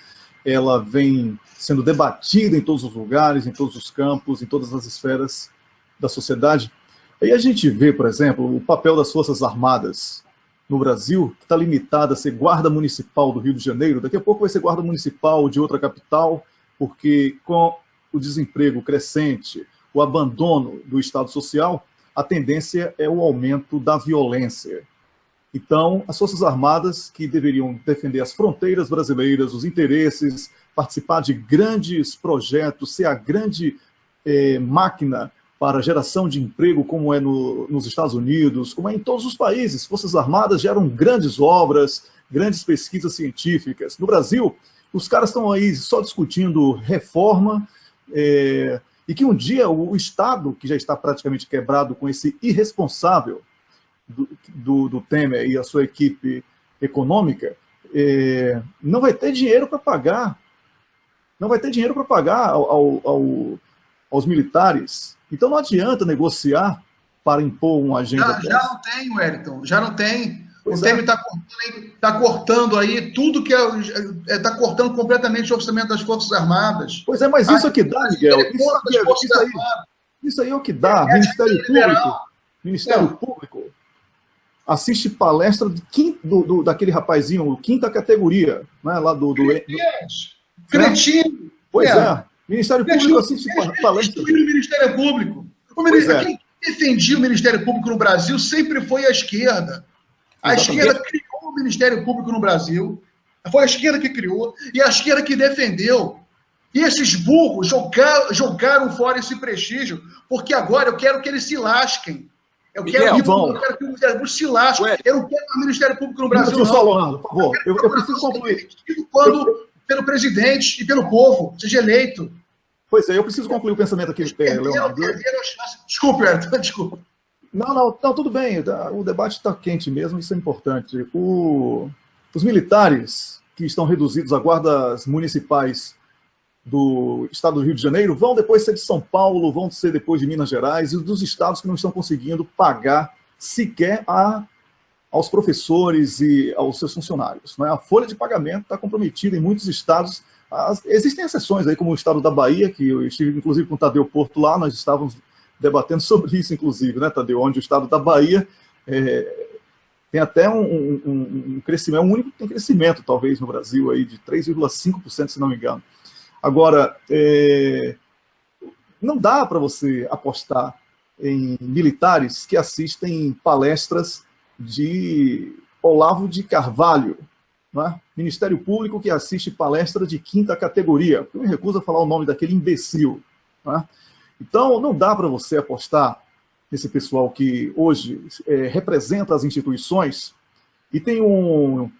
ela vem sendo debatida em todos os lugares, em todos os campos, em todas as esferas da sociedade. Aí a gente vê, por exemplo, o papel das Forças Armadas no Brasil, que está limitado a ser guarda municipal do Rio de Janeiro, daqui a pouco vai ser guarda municipal de outra capital, porque com o desemprego crescente, o abandono do Estado Social, a tendência é o aumento da violência. Então, as Forças Armadas, que deveriam defender as fronteiras brasileiras, os interesses, participar de grandes projetos, ser a grande máquina para a geração de emprego, como é nos Estados Unidos, como é em todos os países. Forças Armadas geram grandes obras, grandes pesquisas científicas. No Brasil, os caras estão aí só discutindo reforma, e que um dia o Estado, que já está praticamente quebrado com esse irresponsável do Temer e a sua equipe econômica, não vai ter dinheiro para pagar. Não vai ter dinheiro para pagar aos militares. Então não adianta negociar para impor uma agenda. Já não tem, Wellington, já não tem. O Temer está cortando aí tudo que está cortando completamente o orçamento das Forças Armadas. Pois é, mas isso é que dá, Miguel. Isso aí é o que dá. Ministério Público assiste palestra daquele rapazinho, quinta categoria, né, lá do Cretino. Pois é. Ministério Público assiste palestra. O Ministério Público. Quem defendia o Ministério Público no Brasil sempre foi a esquerda. A esquerda criou o Ministério Público no Brasil, foi a esquerda que criou, e a esquerda que defendeu. E esses burros jogaram fora esse prestígio, porque agora eu quero que eles se lasquem. Eu quero que o Ministério Público se lasque. Eu não quero o Ministério Público no Brasil, não. Por favor, eu preciso concluir. Pelo presidente e pelo povo seja eleito. Pois é, eu preciso concluir o pensamento aqui, Leonardo. Desculpe, Everton, desculpa. Não, tudo bem, o debate está quente mesmo, isso é importante. Os militares que estão reduzidos a guardas municipais do estado do Rio de Janeiro vão depois ser de São Paulo, vão ser depois de Minas Gerais, e dos estados que não estão conseguindo pagar sequer aos professores e aos seus funcionários. Né? A folha de pagamento está comprometida em muitos estados. Existem exceções aí, como o estado da Bahia, que eu estive inclusive com o Tadeu Porto lá, nós estávamos debatendo sobre isso, inclusive, né, Tadeu, onde o estado da Bahia tem até um crescimento, um único que tem crescimento, talvez, no Brasil, aí, de 3,5%, se não me engano. Agora, não dá para você apostar em militares que assistem palestras de Olavo de Carvalho, né? Ministério Público que assiste palestra de quinta categoria. Eu me recuso a falar o nome daquele imbecil, né? Então, não dá para você apostar nesse pessoal que hoje representa as instituições, e tem um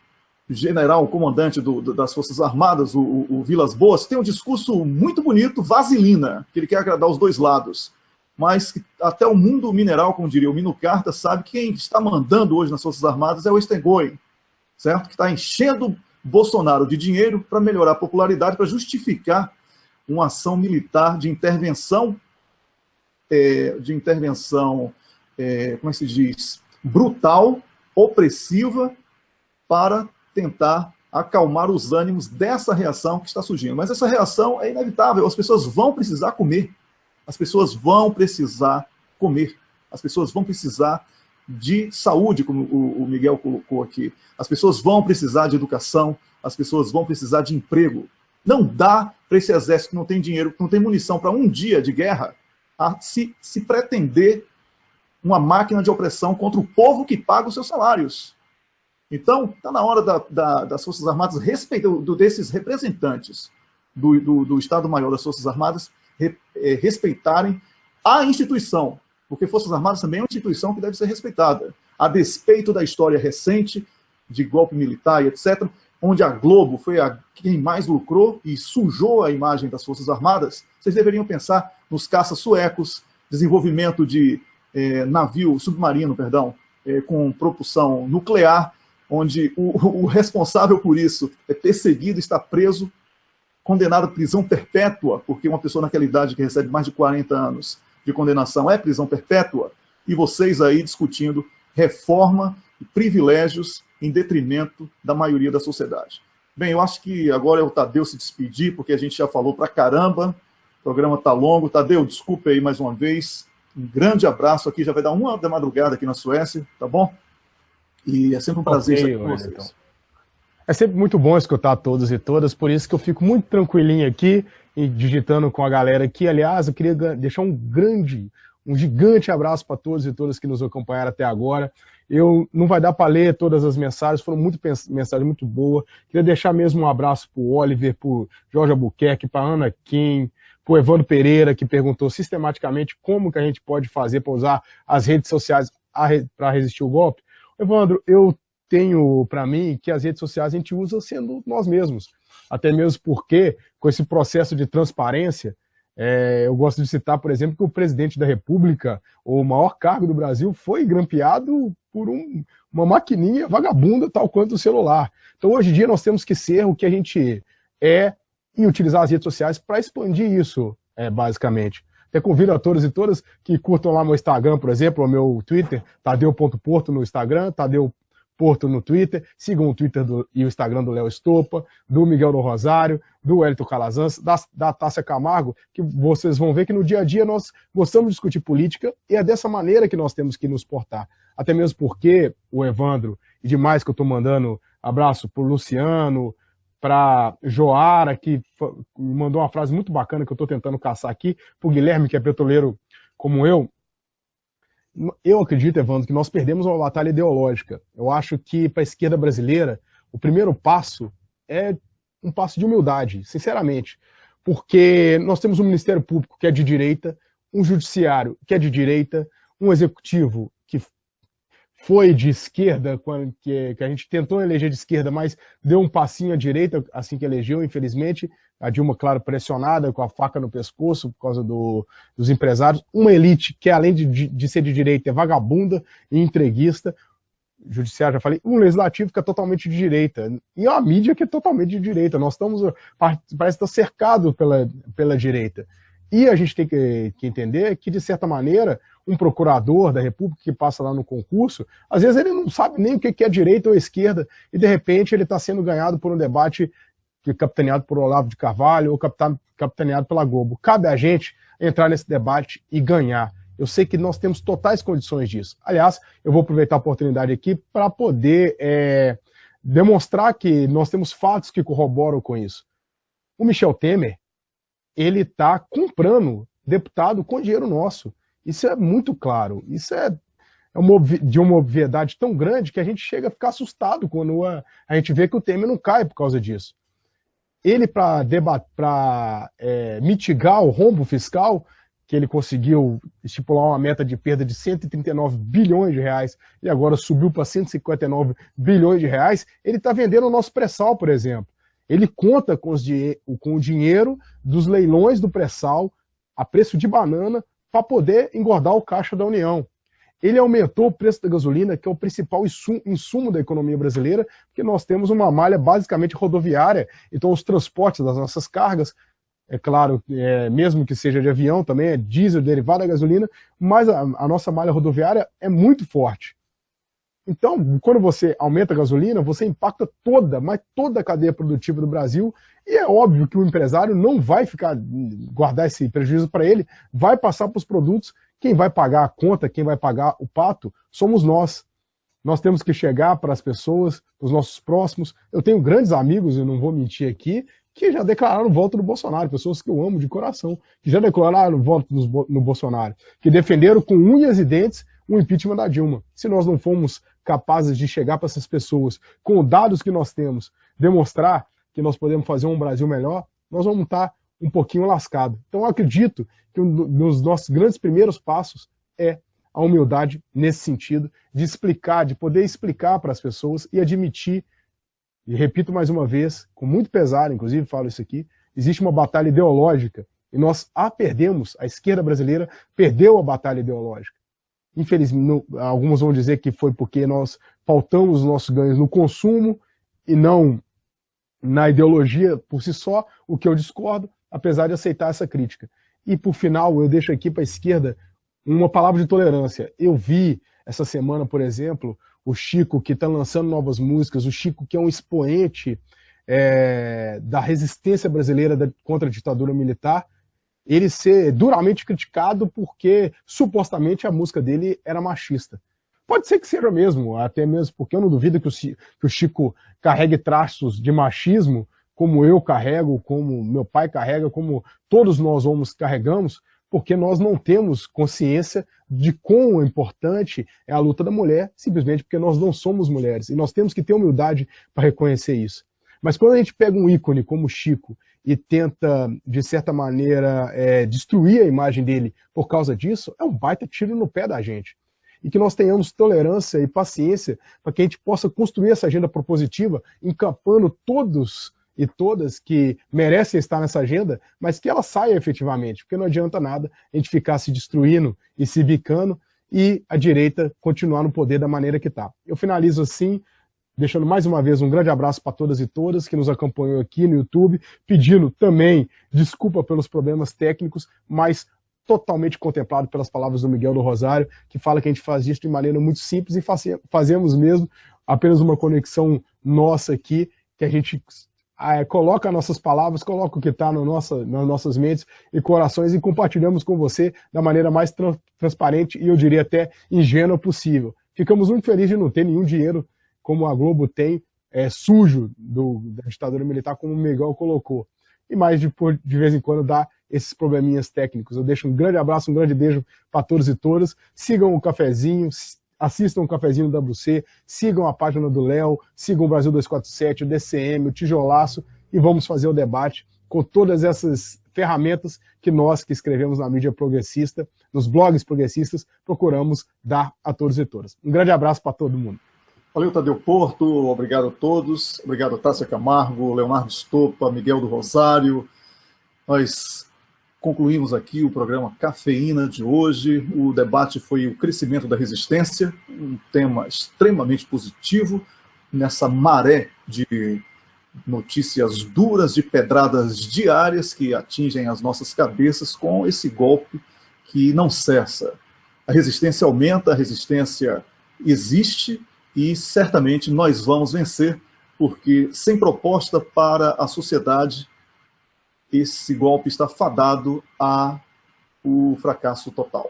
general, comandante das Forças Armadas, o Vilas Boas, tem um discurso muito bonito, vaselina, que ele quer agradar os dois lados, mas que até o mundo mineral, como diria o Mino Carta, sabe que quem está mandando hoje nas Forças Armadas é o Stengoen, certo? Que está enchendo Bolsonaro de dinheiro para melhorar a popularidade, para justificar uma ação militar de intervenção, como é que se diz, brutal, opressiva, para tentar acalmar os ânimos dessa reação que está surgindo. Mas essa reação é inevitável, as pessoas vão precisar comer. As pessoas vão precisar comer. As pessoas vão precisar de saúde, como o Miguel colocou aqui. As pessoas vão precisar de educação, as pessoas vão precisar de emprego. Não dá para esse exército que não tem dinheiro, que não tem munição para um dia de guerra, a se pretender uma máquina de opressão contra o povo que paga os seus salários. Então, está na hora das Forças Armadas, desses representantes do Estado-Maior das Forças Armadas, respeitarem a instituição, porque Forças Armadas também é uma instituição que deve ser respeitada, a despeito da história recente, de golpe militar e etc. onde a Globo foi quem mais lucrou e sujou a imagem das Forças Armadas, vocês deveriam pensar nos caças suecos, desenvolvimento de navio submarino, com propulsão nuclear, onde o responsável por isso é perseguido, está preso, condenado à prisão perpétua, porque uma pessoa naquela idade que recebe mais de 40 anos de condenação é prisão perpétua, e vocês aí discutindo reforma e privilégios em detrimento da maioria da sociedade. Bem, eu acho que agora é o Tadeu se despedir, porque a gente já falou pra caramba, o programa está longo. Tadeu, desculpe aí mais uma vez, um grande abraço aqui, já vai dar 1h da madrugada aqui na Suécia, tá bom? E é sempre um prazer estar aqui com vocês. Então. É sempre muito bom escutar todos e todas, por isso que eu fico muito tranquilinho aqui, e digitando com a galera aqui. Aliás, eu queria deixar um gigante abraço para todos e todas que nos acompanharam até agora. Não vai dar para ler todas as mensagens, foram mensagens muito boas. Queria deixar mesmo um abraço para o Oliver, para o Jorge Albuquerque, para a Ana Kim, para o Evandro Pereira, que perguntou sistematicamente como que a gente pode fazer para usar as redes sociais para resistir o golpe. Evandro, eu tenho para mim que as redes sociais a gente usa sendo nós mesmos. Até mesmo porque, com esse processo de transparência, eu gosto de citar, por exemplo, que o presidente da República, o maior cargo do Brasil, foi grampeado por uma maquininha vagabunda, tal quanto o celular. Então, hoje em dia, nós temos que ser o que a gente é e utilizar as redes sociais para expandir isso, basicamente. Até convido a todos e todas que curtam lá meu Instagram, por exemplo, o meu Twitter, tadeu.porto no Instagram, Tadeu Porto no Twitter, sigam o Twitter e o Instagram do Léo Estopa, do Miguel do Rosário, do Wellington Calazans, da Tássia Camargo, que vocês vão ver que no dia a dia nós gostamos de discutir política e é dessa maneira que nós temos que nos portar. Até mesmo porque o Evandro e demais que eu estou mandando abraço para o Luciano, para Joara, que me mandou uma frase muito bacana que eu estou tentando caçar aqui, para o Guilherme, que é petroleiro como eu acredito, Evandro, que nós perdemos uma batalha ideológica. Eu acho que para a esquerda brasileira, o primeiro passo é um passo de humildade, sinceramente. Porque nós temos um Ministério Público que é de direita, um Judiciário que é de direita, um Executivo que foi de esquerda, que a gente tentou eleger de esquerda, mas deu um passinho à direita assim que elegeu, infelizmente. A Dilma, claro, pressionada, com a faca no pescoço por causa dos empresários. Uma elite que, além de ser de direita, é vagabunda e entreguista. Judiciário, já falei. Um legislativo que é totalmente de direita. E uma mídia que é totalmente de direita. Nós parece estar cercado pela direita. E a gente tem que entender que, de certa maneira, um procurador da República que passa lá no concurso, às vezes ele não sabe nem o que é direita ou esquerda, e de repente ele está sendo ganhado por um debate capitaneado por Olavo de Carvalho ou capitaneado pela Globo. Cabe a gente entrar nesse debate e ganhar. Eu sei que nós temos totais condições disso. Aliás, eu vou aproveitar a oportunidade aqui para poder demonstrar que nós temos fatos que corroboram com isso. O Michel Temer, ele está comprando deputado com dinheiro nosso. Isso é muito claro. Isso é de uma obviedade tão grande que a gente chega a ficar assustado quando a gente vê que o Temer não cai por causa disso. Ele, para mitigar o rombo fiscal, que ele conseguiu estipular uma meta de perda de 139 bilhões de reais e agora subiu para 159 bilhões de reais, ele está vendendo o nosso pré-sal, por exemplo. Ele conta com o dinheiro dos leilões do pré-sal a preço de banana para poder engordar o caixa da União. Ele aumentou o preço da gasolina, que é o principal insumo da economia brasileira, porque nós temos uma malha basicamente rodoviária, então os transportes das nossas cargas, é claro, mesmo que seja de avião também, é diesel derivado da gasolina, mas a nossa malha rodoviária é muito forte. Então, quando você aumenta a gasolina, você impacta toda a cadeia produtiva do Brasil, e é óbvio que o empresário não vai guardar esse prejuízo para ele, vai passar para os produtos. Quem vai pagar a conta, quem vai pagar o pato, somos nós. Nós temos que chegar para as pessoas, os nossos próximos. Eu tenho grandes amigos, eu não vou mentir aqui, que já declararam voto no Bolsonaro, pessoas que eu amo de coração, que já declararam voto no Bolsonaro, que defenderam com unhas e dentes o impeachment da Dilma. Se nós não formos capazes de chegar para essas pessoas com dados que nós temos, demonstrar que nós podemos fazer um Brasil melhor, nós vamos estar um pouquinho lascado. Então eu acredito que um dos nossos grandes primeiros passos é a humildade nesse sentido, de poder explicar para as pessoas e admitir e repito mais uma vez, com muito pesar, inclusive falo isso aqui, existe uma batalha ideológica e nós a perdemos, a esquerda brasileira perdeu a batalha ideológica. Infelizmente, alguns vão dizer que foi porque nós pautamos os nossos ganhos no consumo e não na ideologia por si só, o que eu discordo, apesar de aceitar essa crítica. E por final, eu deixo aqui para a esquerda uma palavra de tolerância. Eu vi essa semana, por exemplo, o Chico, que está lançando novas músicas, o Chico, que é um expoente da resistência brasileira contra a ditadura militar, ele ser duramente criticado porque, supostamente, a música dele era machista. Pode ser que seja mesmo, até mesmo porque eu não duvido que o Chico carregue traços de machismo, como eu carrego, como meu pai carrega, como todos nós homens carregamos, porque nós não temos consciência de quão importante é a luta da mulher, simplesmente porque nós não somos mulheres. E nós temos que ter humildade para reconhecer isso. Mas quando a gente pega um ícone como o Chico e tenta, de certa maneira, destruir a imagem dele por causa disso, é um baita tiro no pé da gente. E que nós tenhamos tolerância e paciência para que a gente possa construir essa agenda propositiva, encampando todos e todas que merecem estar nessa agenda, mas que ela saia efetivamente, porque não adianta nada a gente ficar se destruindo e se bicando e a direita continuar no poder da maneira que está. Eu finalizo assim, deixando mais uma vez um grande abraço para todas e todas que nos acompanham aqui no YouTube, pedindo também desculpa pelos problemas técnicos, mas totalmente contemplado pelas palavras do Miguel do Rosário, que fala que a gente faz isso de maneira muito simples e fazemos mesmo apenas uma conexão nossa aqui, que a gente coloca nossas palavras, coloca o que está nas nossas mentes e corações e compartilhamos com você da maneira mais transparente e eu diria até ingênua possível. Ficamos muito felizes de não ter nenhum dinheiro como a Globo tem, sujo da ditadura militar, como o Miguel colocou. E mais de vez em quando dá esses probleminhas técnicos. Eu deixo um grande abraço, um grande beijo para todos e todas. Sigam o Cafezinho, assistam o Cafezinho do WC, sigam a página do Léo, sigam o Brasil 247, o DCM, o Tijolaço, e vamos fazer o debate com todas essas ferramentas que nós, que escrevemos na mídia progressista, nos blogs progressistas, procuramos dar a todos e todas. Um grande abraço para todo mundo. Valeu, Tadeu Porto, obrigado a todos, obrigado a Tássia Camargo, Leonardo Estopa, Miguel do Rosário. Nós concluímos aqui o programa Cafeína de hoje. O debate foi o crescimento da resistência, um tema extremamente positivo nessa maré de notícias duras, de pedradas diárias que atingem as nossas cabeças com esse golpe que não cessa. A resistência aumenta, a resistência existe e certamente nós vamos vencer, porque sem proposta para a sociedade, esse golpe está fadado ao fracasso total.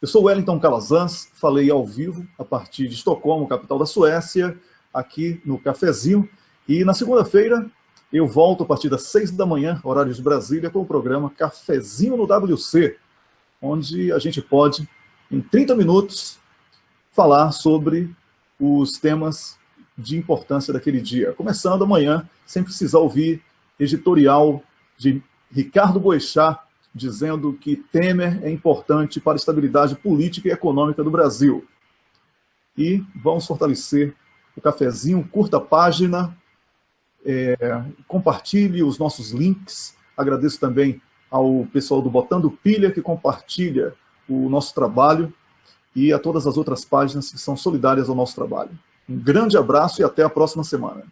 Eu sou Wellington Calazans, falei ao vivo a partir de Estocolmo, capital da Suécia, aqui no Cafezinho, e na segunda-feira eu volto a partir das 6 da manhã, horário de Brasília, com o programa Cafezinho no WC, onde a gente pode, em 30 minutos, falar sobre os temas de importância daquele dia. Começando amanhã, sem precisar ouvir editorial de Ricardo Boechat, dizendo que Temer é importante para a estabilidade política e econômica do Brasil. E vamos fortalecer o Cafezinho, curta a página, compartilhe os nossos links. Agradeço também ao pessoal do Botando Pilha, que compartilha o nosso trabalho, e a todas as outras páginas que são solidárias ao nosso trabalho. Um grande abraço e até a próxima semana.